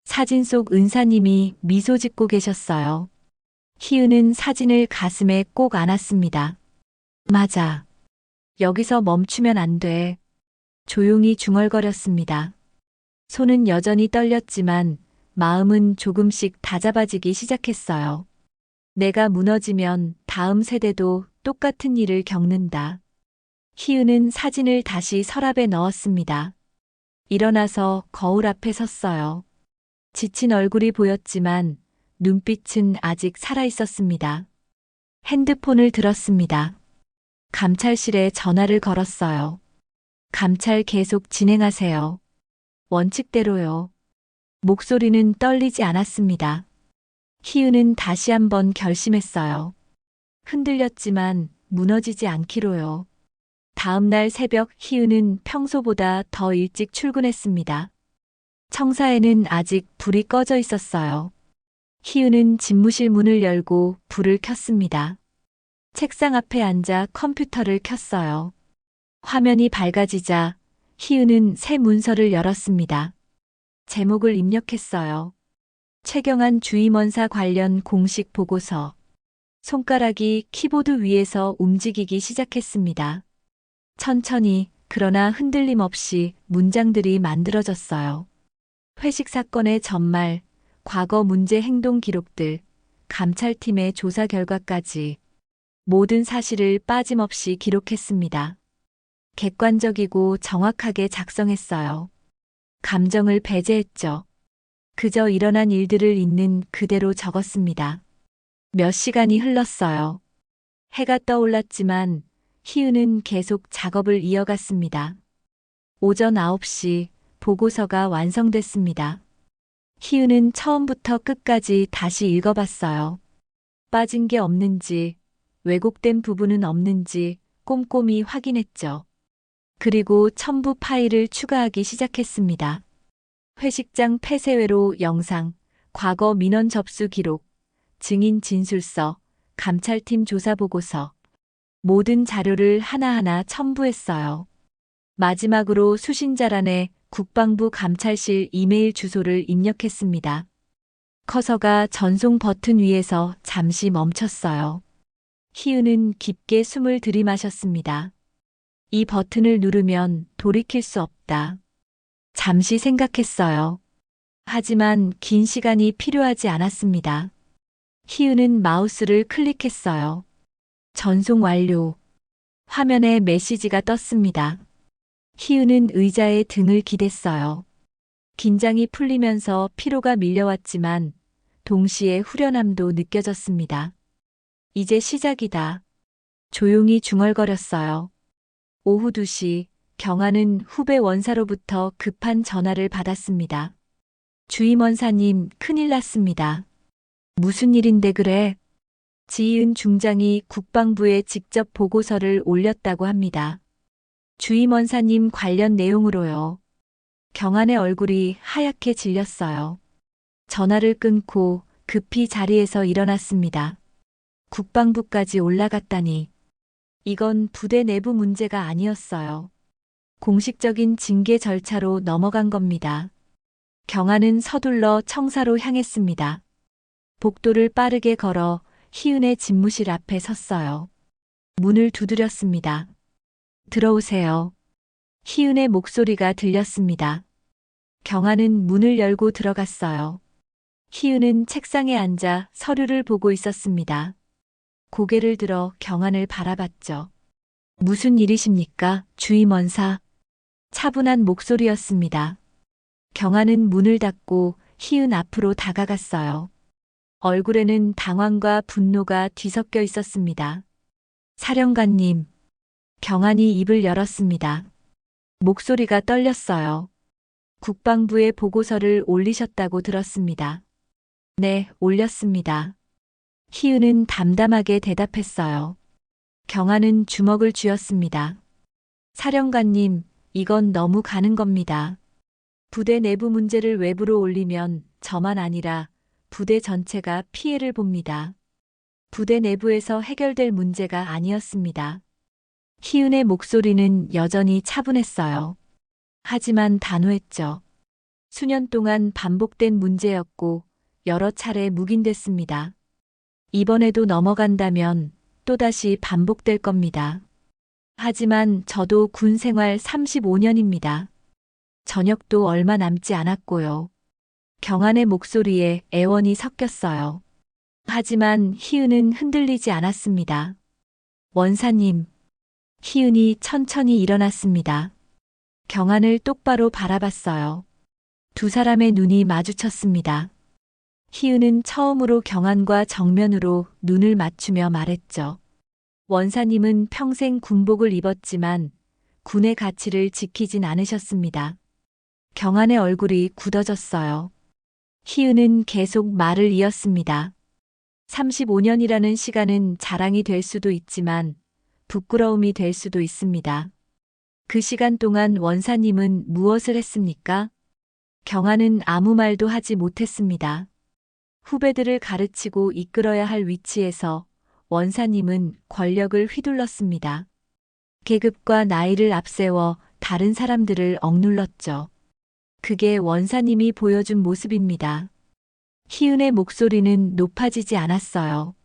사진 속 은사님이 미소 짓고 계셨어요. 희은은 사진을 가슴에 꼭 안았습니다. 맞아. 여기서 멈추면 안 돼. 조용히 중얼거렸습니다. 손은 여전히 떨렸지만 마음은 조금씩 다잡아지기 시작했어요. 내가 무너지면 다음 세대도 똑같은 일을 겪는다. 희은은 사진을 다시 서랍에 넣었습니다. 일어나서 거울 앞에 섰어요. 지친 얼굴이 보였지만 눈빛은 아직 살아있었습니다. 핸드폰을 들었습니다. 감찰실에 전화를 걸었어요. 감찰 계속 진행하세요. 원칙대로요. 목소리는 떨리지 않았습니다. 희은은 다시 한번 결심했어요. 흔들렸지만 무너지지 않기로요. 다음 날 새벽 희은은 평소보다 더 일찍 출근했습니다. 청사에는 아직 불이 꺼져 있었어요. 희은은 집무실 문을 열고 불을 켰습니다. 책상 앞에 앉아 컴퓨터를 켰어요. 화면이 밝아지자 희은은 새 문서를 열었습니다. 제목을 입력했어요. 최경환 주임원사 관련 공식 보고서. 손가락이 키보드 위에서 움직이기 시작했습니다. 천천히, 그러나 흔들림 없이 문장들이 만들어졌어요. 회식 사건의 전말, 과거 문제 행동 기록들, 감찰팀의 조사 결과까지 모든 사실을 빠짐없이 기록했습니다. 객관적이고 정확하게 작성했어요. 감정을 배제했죠. 그저 일어난 일들을 있는 그대로 적었습니다. 몇 시간이 흘렀어요. 해가 떠올랐지만 희은은 계속 작업을 이어갔습니다. 오전 9시 보고서가 완성됐습니다. 희은은 처음부터 끝까지 다시 읽어봤어요. 빠진 게 없는지, 왜곡된 부분은 없는지 꼼꼼히 확인했죠. 그리고 첨부 파일을 추가하기 시작했습니다. 회식장 폐쇄회로 영상, 과거 민원 접수 기록, 증인 진술서, 감찰팀 조사 보고서, 모든 자료를 하나하나 첨부했어요. 마지막으로 수신자란에 국방부 감찰실 이메일 주소를 입력했습니다. 커서가 전송 버튼 위에서 잠시 멈췄어요. 희은은 깊게 숨을 들이마셨습니다. 이 버튼을 누르면 돌이킬 수 없다. 잠시 생각했어요. 하지만 긴 시간이 필요하지 않았습니다. 희은은 마우스를 클릭했어요. 전송 완료. 화면에 메시지가 떴습니다. 희은은 의자에 등을 기댔어요. 긴장이 풀리면서 피로가 밀려왔지만 동시에 후련함도 느껴졌습니다. 이제 시작이다. 조용히 중얼거렸어요. 오후 2시 경아는 후배 원사로부터 급한 전화를 받았습니다. 주임원사님, 큰일 났습니다. 무슨 일인데 그래? 지희은 중장이 국방부에 직접 보고서를 올렸다고 합니다. 주임원사님 관련 내용으로요. 경안의 얼굴이 하얗게 질렸어요. 전화를 끊고 급히 자리에서 일어났습니다. 국방부까지 올라갔다니. 이건 부대 내부 문제가 아니었어요. 공식적인 징계 절차로 넘어간 겁니다. 경안은 서둘러 청사로 향했습니다. 복도를 빠르게 걸어 희은의 집무실 앞에 섰어요. 문을 두드렸습니다. 들어오세요. 희은의 목소리가 들렸습니다. 경아는 문을 열고 들어갔어요. 희은은 책상에 앉아 서류를 보고 있었습니다. 고개를 들어 경안을 바라봤죠. 무슨 일이십니까, 주임원사? 차분한 목소리였습니다. 경아는 문을 닫고 희은 앞으로 다가갔어요. 얼굴에는 당황과 분노가 뒤섞여 있었습니다. 사령관님. 경안이 입을 열었습니다. 목소리가 떨렸어요. 국방부에 보고서를 올리셨다고 들었습니다. 네, 올렸습니다. 희은은 담담하게 대답했어요. 경안은 주먹을 쥐었습니다. 사령관님, 이건 너무 가는 겁니다. 부대 내부 문제를 외부로 올리면 저만 아니라 부대 전체가 피해를 봅니다. 부대 내부에서 해결될 문제가 아니었습니다. 희은의 목소리는 여전히 차분했어요. 하지만 단호했죠. 수년 동안 반복된 문제였고 여러 차례 묵인됐습니다. 이번에도 넘어간다면 또다시 반복될 겁니다. 하지만 저도 군 생활 35년입니다. 전역도 얼마 남지 않았고요. 경안의 목소리에 애원이 섞였어요. 하지만 희은은 흔들리지 않았습니다. 원사님. 희은이 천천히 일어났습니다. 경안을 똑바로 바라봤어요. 두 사람의 눈이 마주쳤습니다. 희은은 처음으로 경안과 정면으로 눈을 맞추며 말했죠. 원사님은 평생 군복을 입었지만 군의 가치를 지키진 않으셨습니다. 경안의 얼굴이 굳어졌어요. 희은은 계속 말을 이었습니다. 35년이라는 시간은 자랑이 될 수도 있지만 부끄러움이 될 수도 있습니다. 그 시간 동안 원사님은 무엇을 했습니까? 경아는 아무 말도 하지 못했습니다. 후배들을 가르치고 이끌어야 할 위치에서 원사님은 권력을 휘둘렀습니다. 계급과 나이를 앞세워 다른 사람들을 억눌렀죠. 그게 원사님이 보여준 모습입니다. 희은의 목소리는 높아지지 않았어요.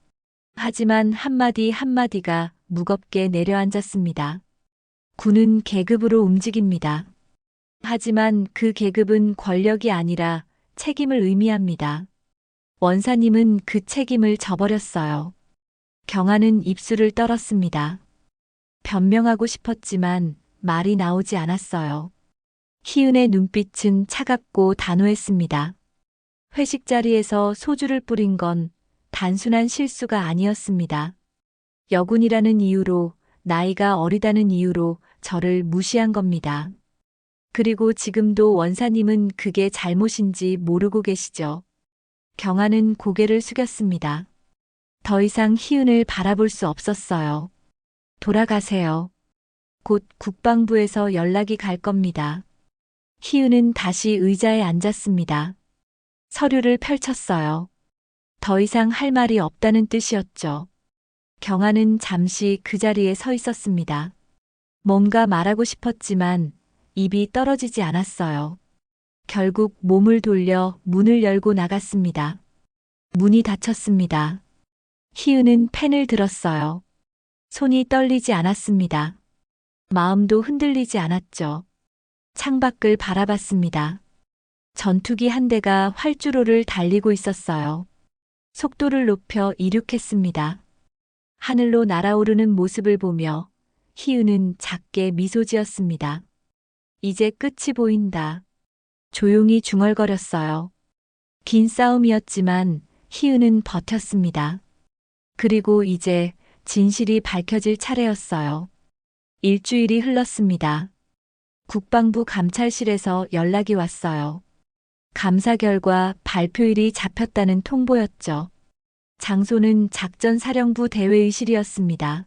하지만 한마디 한마디가 무겁게 내려앉았습니다. 군은 계급으로 움직입니다. 하지만 그 계급은 권력이 아니라 책임을 의미합니다. 원사님은 그 책임을 져버렸어요. 경아는 입술을 떨었습니다. 변명하고 싶었지만 말이 나오지 않았어요. 희은의 눈빛은 차갑고 단호했습니다. 회식 자리에서 소주를 뿌린 건 단순한 실수가 아니었습니다. 여군이라는 이유로, 나이가 어리다는 이유로 저를 무시한 겁니다. 그리고 지금도 원사님은 그게 잘못인지 모르고 계시죠. 경아는 고개를 숙였습니다. 더 이상 희은을 바라볼 수 없었어요. 돌아가세요. 곧 국방부에서 연락이 갈 겁니다. 희은은 다시 의자에 앉았습니다. 서류를 펼쳤어요. 더 이상 할 말이 없다는 뜻이었죠. 경아는 잠시 그 자리에 서 있었습니다. 뭔가 말하고 싶었지만 입이 떨어지지 않았어요. 결국 몸을 돌려 문을 열고 나갔습니다. 문이 닫혔습니다. 희은은 펜을 들었어요. 손이 떨리지 않았습니다. 마음도 흔들리지 않았죠. 창밖을 바라봤습니다. 전투기 한 대가 활주로를 달리고 있었어요. 속도를 높여 이륙했습니다. 하늘로 날아오르는 모습을 보며 희은은 작게 미소 지었습니다. 이제 끝이 보인다. 조용히 중얼거렸어요. 긴 싸움이었지만 희은은 버텼습니다. 그리고 이제 진실이 밝혀질 차례였어요. 일주일이 흘렀습니다. 국방부 감찰실에서 연락이 왔어요. 감사 결과 발표일이 잡혔다는 통보였죠. 장소는 작전사령부 대회의실이었습니다.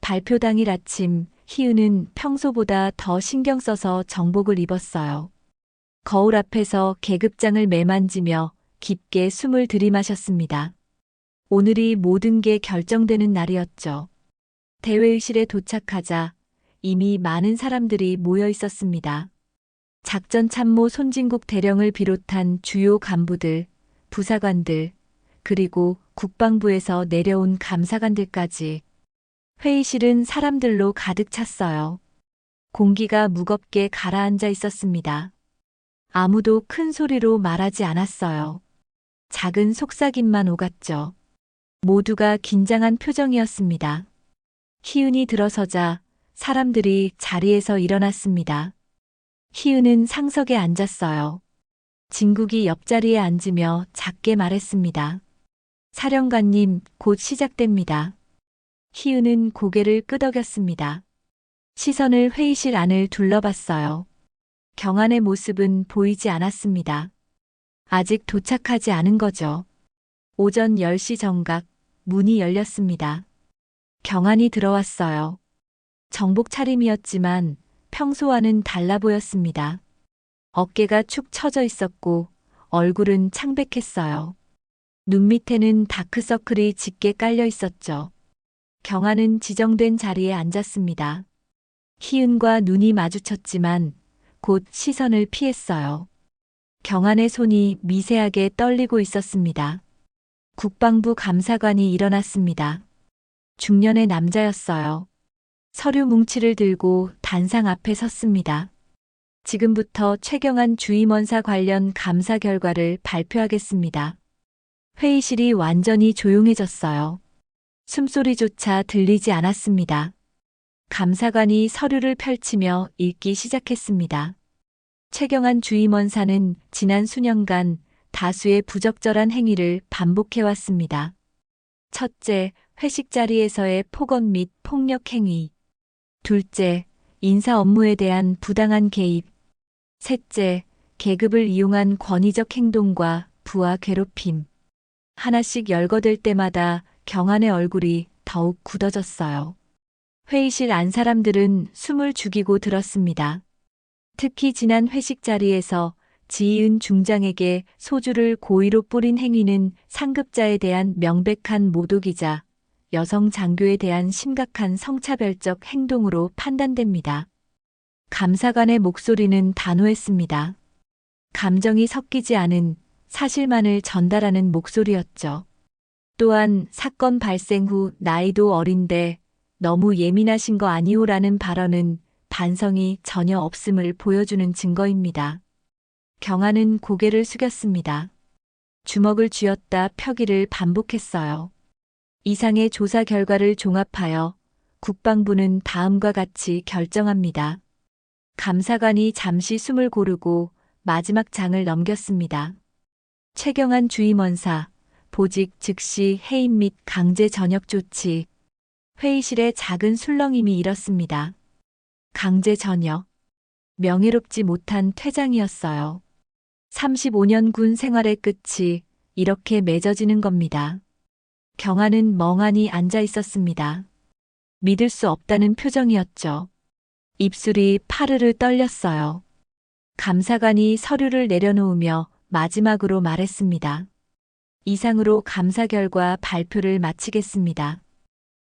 발표 당일 아침 희은은 평소보다 더 신경 써서 정복을 입었어요. 거울 앞에서 계급장을 매만지며 깊게 숨을 들이마셨습니다. 오늘이 모든 게 결정되는 날이었죠. 대회의실에 도착하자 이미 많은 사람들이 모여 있었습니다. 작전참모 손진국 대령을 비롯한 주요 간부들, 부사관들, 그리고 국방부에서 내려온 감사관들까지. 회의실은 사람들로 가득 찼어요. 공기가 무겁게 가라앉아 있었습니다. 아무도 큰 소리로 말하지 않았어요. 작은 속삭임만 오갔죠. 모두가 긴장한 표정이었습니다. 희은이 들어서자 사람들이 자리에서 일어났습니다. 희은은 상석에 앉았어요. 진국이 옆자리에 앉으며 작게 말했습니다. 사령관님, 곧 시작됩니다. 희은은 고개를 끄덕였습니다. 시선을 회의실 안을 둘러봤어요. 경안의 모습은 보이지 않았습니다. 아직 도착하지 않은 거죠. 오전 10시 정각, 문이 열렸습니다. 경안이 들어왔어요. 정복 차림이었지만 평소와는 달라 보였습니다. 어깨가 축 처져 있었고 얼굴은 창백했어요. 눈 밑에는 다크서클이 짙게 깔려 있었죠. 경아는 지정된 자리에 앉았습니다. 희은과 눈이 마주쳤지만 곧 시선을 피했어요. 경안의 손이 미세하게 떨리고 있었습니다. 국방부 감사관이 일어났습니다. 중년의 남자였어요. 서류 뭉치를 들고 단상 앞에 섰습니다. 지금부터 최경안 주임원사 관련 감사 결과를 발표하겠습니다. 회의실이 완전히 조용해졌어요. 숨소리조차 들리지 않았습니다. 감사관이 서류를 펼치며 읽기 시작했습니다. 최경안 주임원사는 지난 수년간 다수의 부적절한 행위를 반복해왔습니다. 첫째, 회식 자리에서의 폭언 및 폭력 행위. 둘째, 인사 업무에 대한 부당한 개입. 셋째, 계급을 이용한 권위적 행동과 부하 괴롭힘. 하나씩 열거될 때마다 경한의 얼굴이 더욱 굳어졌어요. 회의실 안 사람들은 숨을 죽이고 들었습니다. 특히 지난 회식 자리에서 지희은 중장에게 소주를 고의로 뿌린 행위는 상급자에 대한 명백한 모독이자 여성 장교에 대한 심각한 성차별적 행동으로 판단됩니다. 감사관의 목소리는 단호했습니다. 감정이 섞이지 않은 사실만을 전달하는 목소리였죠. 또한 사건 발생 후 나이도 어린데 너무 예민하신 거 아니오라는 발언은 반성이 전혀 없음을 보여주는 증거입니다. 경한은 고개를 숙였습니다. 주먹을 쥐었다 펴기를 반복했어요. 이상의 조사 결과를 종합하여 국방부는 다음과 같이 결정합니다. 감사관이 잠시 숨을 고르고 마지막 장을 넘겼습니다. 최경한 주임원사, 보직 즉시 해임 및 강제 전역 조치. 회의실에 작은 술렁임이 일었습니다. 강제 전역. 명예롭지 못한 퇴장이었어요. 35년 군 생활의 끝이 이렇게 맺어지는 겁니다. 경한은 멍하니 앉아 있었습니다. 믿을 수 없다는 표정이었죠. 입술이 파르르 떨렸어요. 감사관이 서류를 내려놓으며 마지막으로 말했습니다. 이상으로 감사 결과 발표를 마치겠습니다.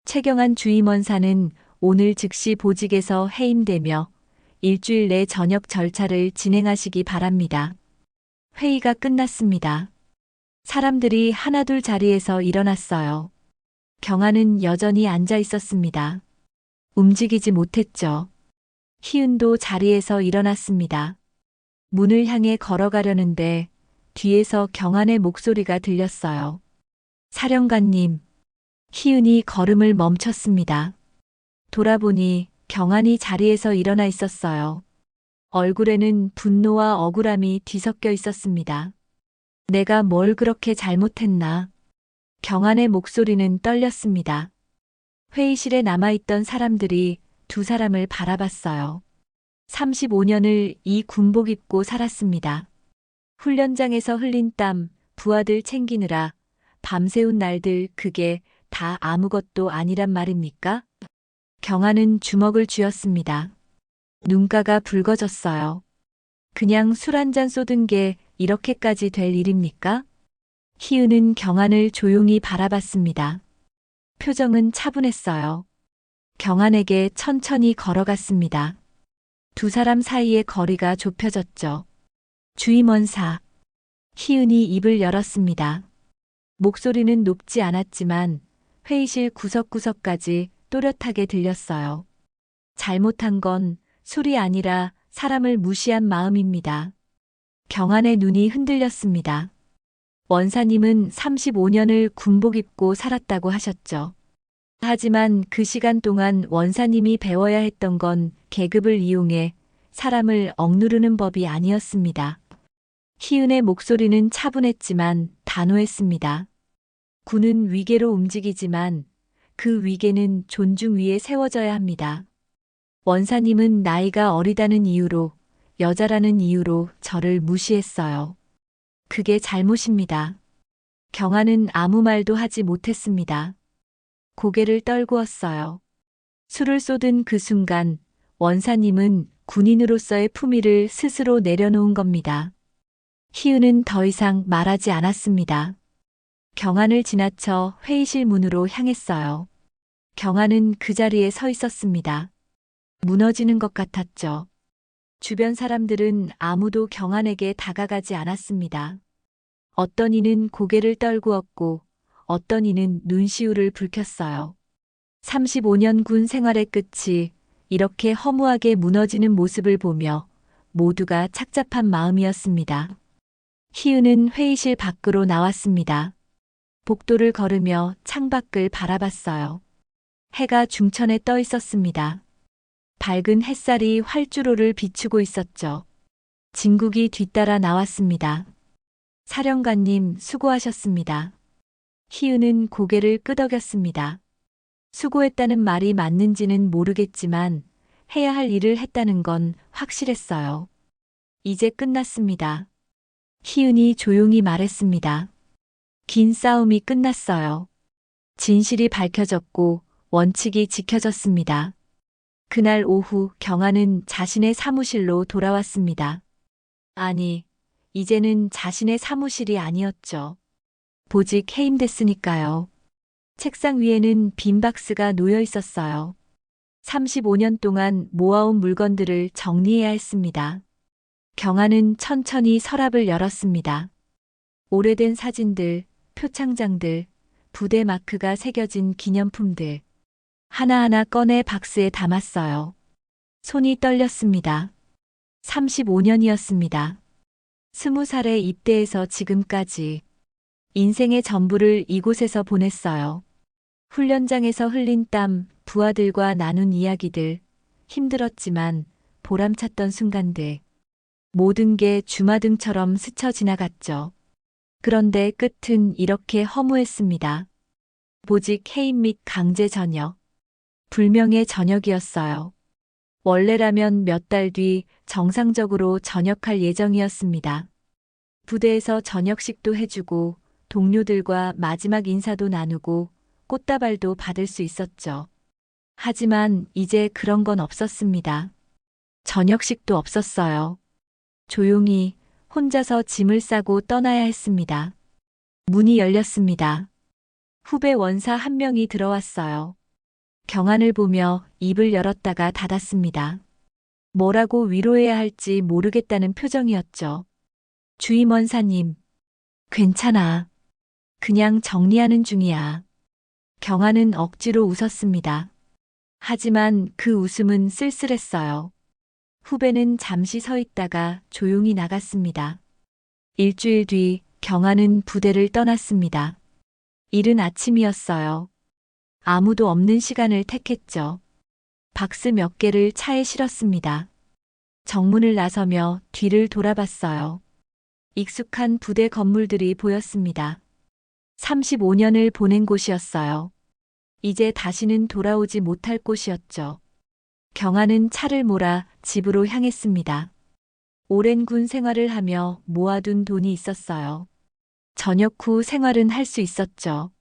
최경한 주임원사는 오늘 즉시 보직에서 해임되며 일주일 내 전역 절차를 진행하시기 바랍니다. 회의가 끝났습니다. 사람들이 하나둘 자리에서 일어났어요. 경한은 여전히 앉아 있었습니다. 움직이지 못했죠. 희은도 자리에서 일어났습니다. 문을 향해 걸어가려는데 뒤에서 경한의 목소리가 들렸어요. 사령관님. 희은이 걸음을 멈췄습니다. 돌아보니 경한이 자리에서 일어나 있었어요. 얼굴에는 분노와 억울함이 뒤섞여 있었습니다. 내가 뭘 그렇게 잘못했나? 경한의 목소리는 떨렸습니다. 회의실에 남아있던 사람들이 두 사람을 바라봤어요. 35년을 이 군복 입고 살았습니다. 훈련장에서 흘린 땀, 부하들 챙기느라 밤새운 날들 그게 다 아무것도 아니란 말입니까? 경한은 주먹을 쥐었습니다. 눈가가 붉어졌어요. 그냥 술 한 잔 쏟은 게 이렇게까지 될 일입니까? 희은은 경한을 조용히 바라봤습니다. 표정은 차분했어요. 경한에게 천천히 걸어갔습니다. 두 사람 사이의 거리가 좁혀졌죠. 주임원사. 희은이 입을 열었습니다. 목소리는 높지 않았지만 회의실 구석구석까지 또렷하게 들렸어요. 잘못한 건 술이 아니라 사람을 무시한 마음입니다. 경한의 눈이 흔들렸습니다. 원사님은 35년을 군복 입고 살았다고 하셨죠. 하지만 그 시간 동안 원사님이 배워야 했던 건 계급을 이용해 사람을 억누르는 법이 아니었습니다. 희은의 목소리는 차분했지만 단호했습니다. 군은 위계로 움직이지만 그 위계는 존중 위에 세워져야 합니다. 원사님은 나이가 어리다는 이유로, 여자라는 이유로 저를 무시했어요. 그게 잘못입니다. 경한은 아무 말도 하지 못했습니다. 고개를 떨구었어요. 술을 쏟은 그 순간 원사님은 군인으로서의 품위를 스스로 내려놓은 겁니다. 희은은 더 이상 말하지 않았습니다. 경한을 지나쳐 회의실 문으로 향했어요. 경한은 그 자리에 서 있었습니다. 무너지는 것 같았죠. 주변 사람들은 아무도 경한에게 다가가지 않았습니다. 어떤 이는 고개를 떨구었고 어떤 이는 눈시울을 붉혔어요. 35년 군 생활의 끝이 이렇게 허무하게 무너지는 모습을 보며 모두가 착잡한 마음이었습니다. 희은은 회의실 밖으로 나왔습니다. 복도를 걸으며 창밖을 바라봤어요. 해가 중천에 떠 있었습니다. 밝은 햇살이 활주로를 비추고 있었죠. 진국이 뒤따라 나왔습니다. 사령관님 수고하셨습니다. 희은은 고개를 끄덕였습니다. 수고했다는 말이 맞는지는 모르겠지만 해야 할 일을 했다는 건 확실했어요. 이제 끝났습니다. 희은이 조용히 말했습니다. 긴 싸움이 끝났어요. 진실이 밝혀졌고 원칙이 지켜졌습니다. 그날 오후 경아는 자신의 사무실로 돌아왔습니다. 아니, 이제는 자신의 사무실이 아니었죠. 보직 해임됐으니까요. 책상 위에는 빈 박스가 놓여 있었어요. 35년 동안 모아온 물건들을 정리해야 했습니다. 경아는 천천히 서랍을 열었습니다. 오래된 사진들, 표창장들, 부대 마크가 새겨진 기념품들. 하나하나 꺼내 박스에 담았어요. 손이 떨렸습니다. 35년이었습니다. 20살에 입대해서 지금까지 인생의 전부를 이곳에서 보냈어요. 훈련장에서 흘린 땀, 부하들과 나눈 이야기들, 힘들었지만 보람찼던 순간들. 모든 게 주마등처럼 스쳐 지나갔죠. 그런데 끝은 이렇게 허무했습니다. 보직 해임 및 강제 전역. 불명예 전역이었어요. 원래라면 몇 달 뒤 정상적으로 전역할 예정이었습니다. 부대에서 저녁식도 해주고 동료들과 마지막 인사도 나누고 꽃다발도 받을 수 있었죠. 하지만 이제 그런 건 없었습니다. 저녁식도 없었어요. 조용히 혼자서 짐을 싸고 떠나야 했습니다. 문이 열렸습니다. 후배 원사 한 명이 들어왔어요. 경안을 보며 입을 열었다가 닫았습니다. 뭐라고 위로해야 할지 모르겠다는 표정이었죠. 주임 원사님, 괜찮아. 그냥 정리하는 중이야. 경안은 억지로 웃었습니다. 하지만 그 웃음은 쓸쓸했어요. 후배는 잠시 서 있다가 조용히 나갔습니다. 일주일 뒤 경안은 부대를 떠났습니다. 이른 아침이었어요. 아무도 없는 시간을 택했죠. 박스 몇 개를 차에 실었습니다. 정문을 나서며 뒤를 돌아봤어요. 익숙한 부대 건물들이 보였습니다. 35년을 보낸 곳이었어요. 이제 다시는 돌아오지 못할 곳이었죠. 경아는 차를 몰아 집으로 향했습니다. 오랜 군 생활을 하며 모아둔 돈이 있었어요. 전역 후 생활은 할 수 있었죠.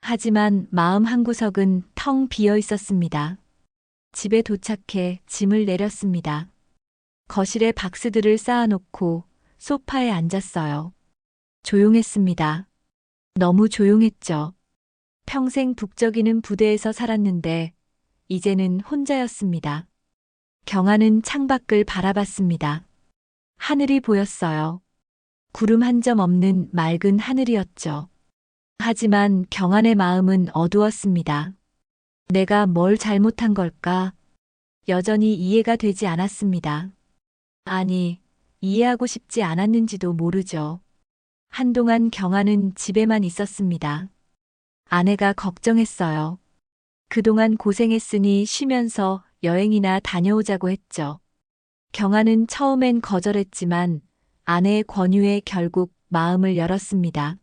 하지만 마음 한구석은 텅 비어 있었습니다. 집에 도착해 짐을 내렸습니다. 거실에 박스들을 쌓아놓고 소파에 앉았어요. 조용했습니다. 너무 조용했죠. 평생 북적이는 부대에서 살았는데 이제는 혼자였습니다. 경아는 창밖을 바라봤습니다. 하늘이 보였어요. 구름 한 점 없는 맑은 하늘이었죠. 하지만 경안의 마음은 어두웠습니다. 내가 뭘 잘못한 걸까? 여전히 이해가 되지 않았습니다. 아니, 이해하고 싶지 않았는지도 모르죠. 한동안 경안은 집에만 있었습니다. 아내가 걱정했어요. 그동안 고생했으니 쉬면서 여행이나 다녀오자고 했죠. 경안은 처음엔 거절했지만 아내의 권유에 결국 마음을 열었습니다.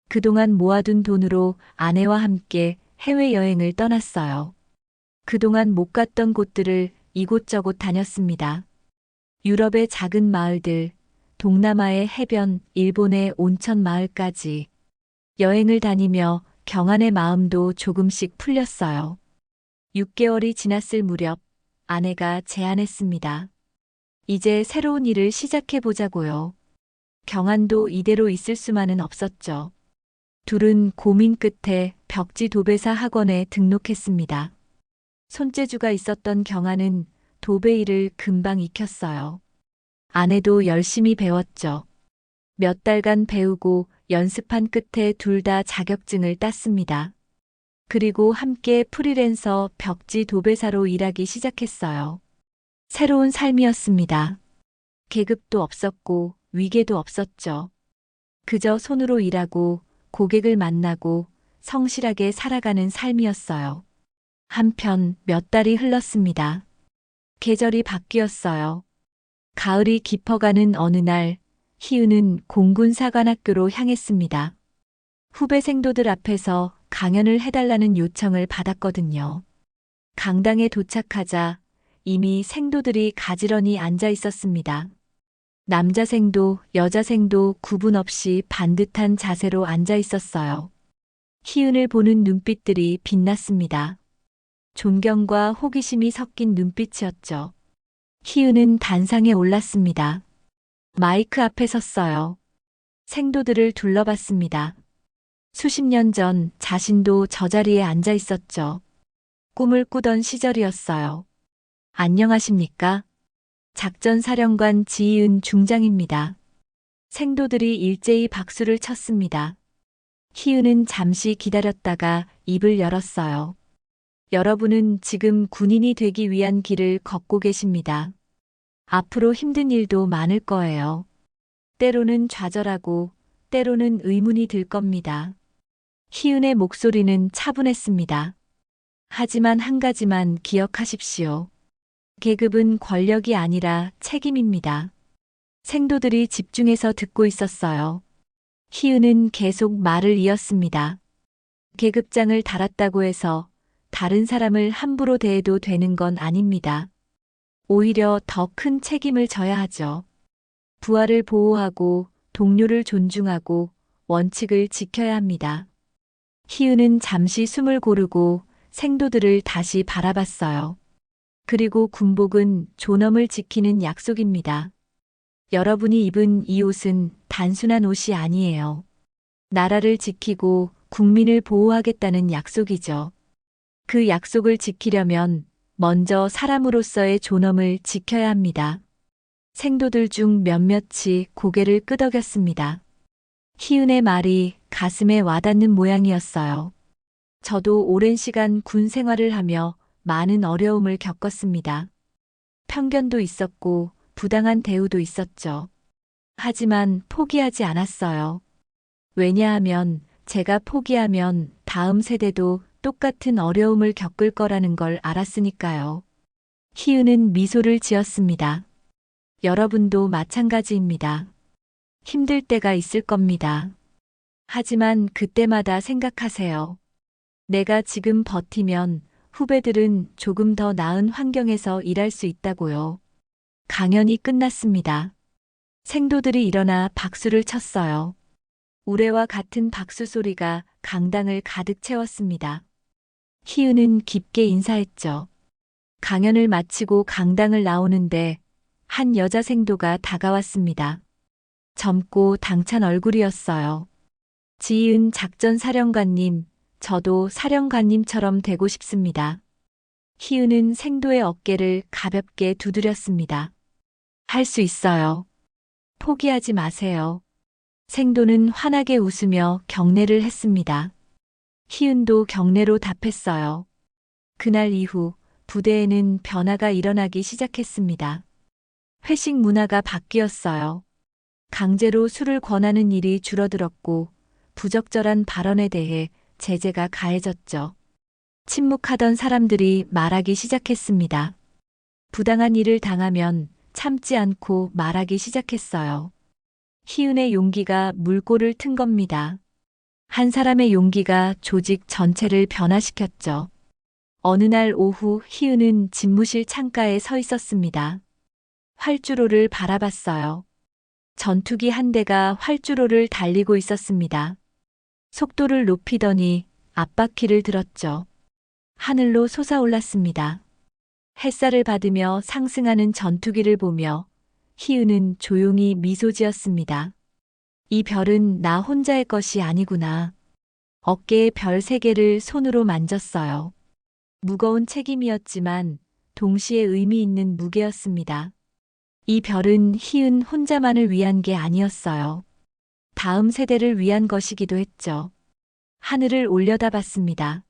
그동안 모아둔 돈으로 아내와 함께 해외여행을 떠났어요. 그동안 못 갔던 곳들을 이곳저곳 다녔습니다. 유럽의 작은 마을들, 동남아의 해변, 일본의 온천 마을까지 여행을 다니며 경안의 마음도 조금씩 풀렸어요. 6개월이 지났을 무렵 아내가 제안했습니다. 이제 새로운 일을 시작해 보자고요. 경안도 이대로 있을 수만은 없었죠. 둘은 고민 끝에 벽지 도배사 학원에 등록했습니다. 손재주가 있었던 경안은 도배 일을 금방 익혔어요. 아내도 열심히 배웠죠. 몇 달간 배우고 연습한 끝에 둘 다 자격증을 땄습니다. 그리고 함께 프리랜서 벽지 도배사로 일하기 시작했어요. 새로운 삶이었습니다. 계급도 없었고 위계도 없었죠. 그저 손으로 일하고 고객을 만나고 성실하게 살아가는 삶이었어요. 한편 몇 달이 흘렀습니다. 계절이 바뀌었어요. 가을이 깊어가는 어느 날 희은은 공군사관학교로 향했습니다. 후배 생도들 앞에서 강연을 해달라는 요청을 받았거든요. 강당에 도착하자 이미 생도들이 가지런히 앉아 있었습니다. 남자생도 여자생도 구분 없이 반듯한 자세로 앉아 있었어요. 희은을 보는 눈빛들이 빛났습니다. 존경과 호기심이 섞인 눈빛이었죠. 희은은 단상에 올랐습니다. 마이크 앞에 섰어요. 생도들을 둘러봤습니다. 수십 년 전 자신도 저 자리에 앉아 있었죠. 꿈을 꾸던 시절이었어요. 안녕하십니까? 작전사령관 지희은 중장입니다. 생도들이 일제히 박수를 쳤습니다. 희은은 잠시 기다렸다가 입을 열었어요. 여러분은 지금 군인이 되기 위한 길을 걷고 계십니다. 앞으로 힘든 일도 많을 거예요. 때로는 좌절하고 때로는 의문이 들 겁니다. 희은의 목소리는 차분했습니다. 하지만 한 가지만 기억하십시오. 계급은 권력이 아니라 책임입니다. 생도들이 집중해서 듣고 있었어요. 희은은 계속 말을 이었습니다. 계급장을 달았다고 해서 다른 사람을 함부로 대해도 되는 건 아닙니다. 오히려 더 큰 책임을 져야 하죠. 부하를 보호하고 동료를 존중하고 원칙을 지켜야 합니다. 희은은 잠시 숨을 고르고 생도들을 다시 바라봤어요. 그리고 군복은 존엄을 지키는 약속입니다. 여러분이 입은 이 옷은 단순한 옷이 아니에요. 나라를 지키고 국민을 보호하겠다는 약속이죠. 그 약속을 지키려면 먼저 사람으로서의 존엄을 지켜야 합니다. 생도들 중 몇몇이 고개를 끄덕였습니다. 희은의 말이 가슴에 와닿는 모양이었어요. 저도 오랜 시간 군 생활을 하며 많은 어려움을 겪었습니다. 편견도 있었고 부당한 대우도 있었죠. 하지만 포기하지 않았어요. 왜냐하면 제가 포기하면 다음 세대도 똑같은 어려움을 겪을 거라는 걸 알았으니까요. 희은은 미소를 지었습니다. 여러분도 마찬가지입니다. 힘들 때가 있을 겁니다. 하지만 그때마다 생각하세요. 내가 지금 버티면 후배들은 조금 더 나은 환경에서 일할 수 있다고요. 강연이 끝났습니다. 생도들이 일어나 박수를 쳤어요. 우레와 같은 박수 소리가 강당을 가득 채웠습니다. 희은은 깊게 인사했죠. 강연을 마치고 강당을 나오는데 한 여자 생도가 다가왔습니다. 젊고 당찬 얼굴이었어요. 지희은 작전사령관님, 저도 사령관님처럼 되고 싶습니다. 희은은 생도의 어깨를 가볍게 두드렸습니다. 할 수 있어요. 포기하지 마세요. 생도는 환하게 웃으며 경례를 했습니다. 희은도 경례로 답했어요. 그날 이후 부대에는 변화가 일어나기 시작했습니다. 회식 문화가 바뀌었어요. 강제로 술을 권하는 일이 줄어들었고 부적절한 발언에 대해 제재가 가해졌죠. 침묵하던 사람들이 말하기 시작했습니다. 부당한 일을 당하면 참지 않고 말하기 시작했어요. 희은의 용기가 물꼬를 튼 겁니다. 한 사람의 용기가 조직 전체를 변화시켰죠. 어느 날 오후 희은은 집무실 창가에 서 있었습니다. 활주로를 바라봤어요. 전투기 한 대가 활주로를 달리고 있었습니다. 속도를 높이더니 앞바퀴를 들었죠. 하늘로 솟아올랐습니다. 햇살을 받으며 상승하는 전투기를 보며 희은은 조용히 미소 지었습니다. 이 별은 나 혼자의 것이 아니구나. 어깨에 별 3개를 손으로 만졌어요. 무거운 책임이었지만 동시에 의미 있는 무게였습니다. 이 별은 희은 혼자만을 위한 게 아니었어요. 다음 세대를 위한 것이기도 했죠. 하늘을 올려다봤습니다.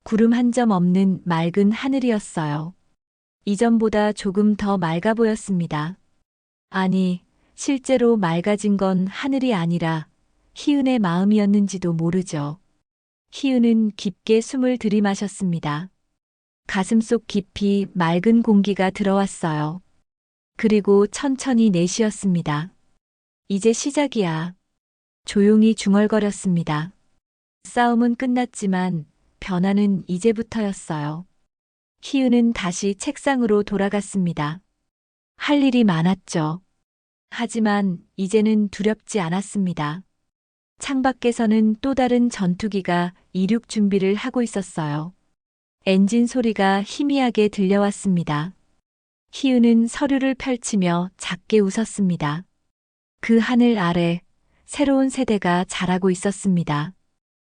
구름 한 점 없는 맑은 하늘이었어요. 이전보다 조금 더 맑아 보였습니다. 아니, 실제로 맑아진 건 하늘이 아니라 희은의 마음이었는지도 모르죠. 희은은 깊게 숨을 들이마셨습니다. 가슴속 깊이 맑은 공기가 들어왔어요. 그리고 천천히 내쉬었습니다. 이제 시작이야. 조용히 중얼거렸습니다. 싸움은 끝났지만 변화는 이제부터였어요. 희은은 다시 책상으로 돌아갔습니다. 할 일이 많았죠. 하지만 이제는 두렵지 않았습니다. 창밖에서는 또 다른 전투기가 이륙 준비를 하고 있었어요. 엔진 소리가 희미하게 들려왔습니다. 희은은 서류를 펼치며 작게 웃었습니다. 그 하늘 아래 새로운 세대가 자라고 있었습니다.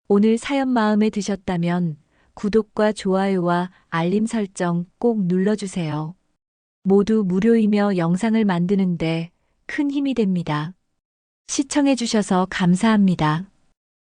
오늘 사연 마음에 드셨다면 구독과 좋아요와 알림 설정 꼭 눌러주세요. 모두 무료이며 영상을 만드는데 큰 힘이 됩니다. 시청해주셔서 감사합니다.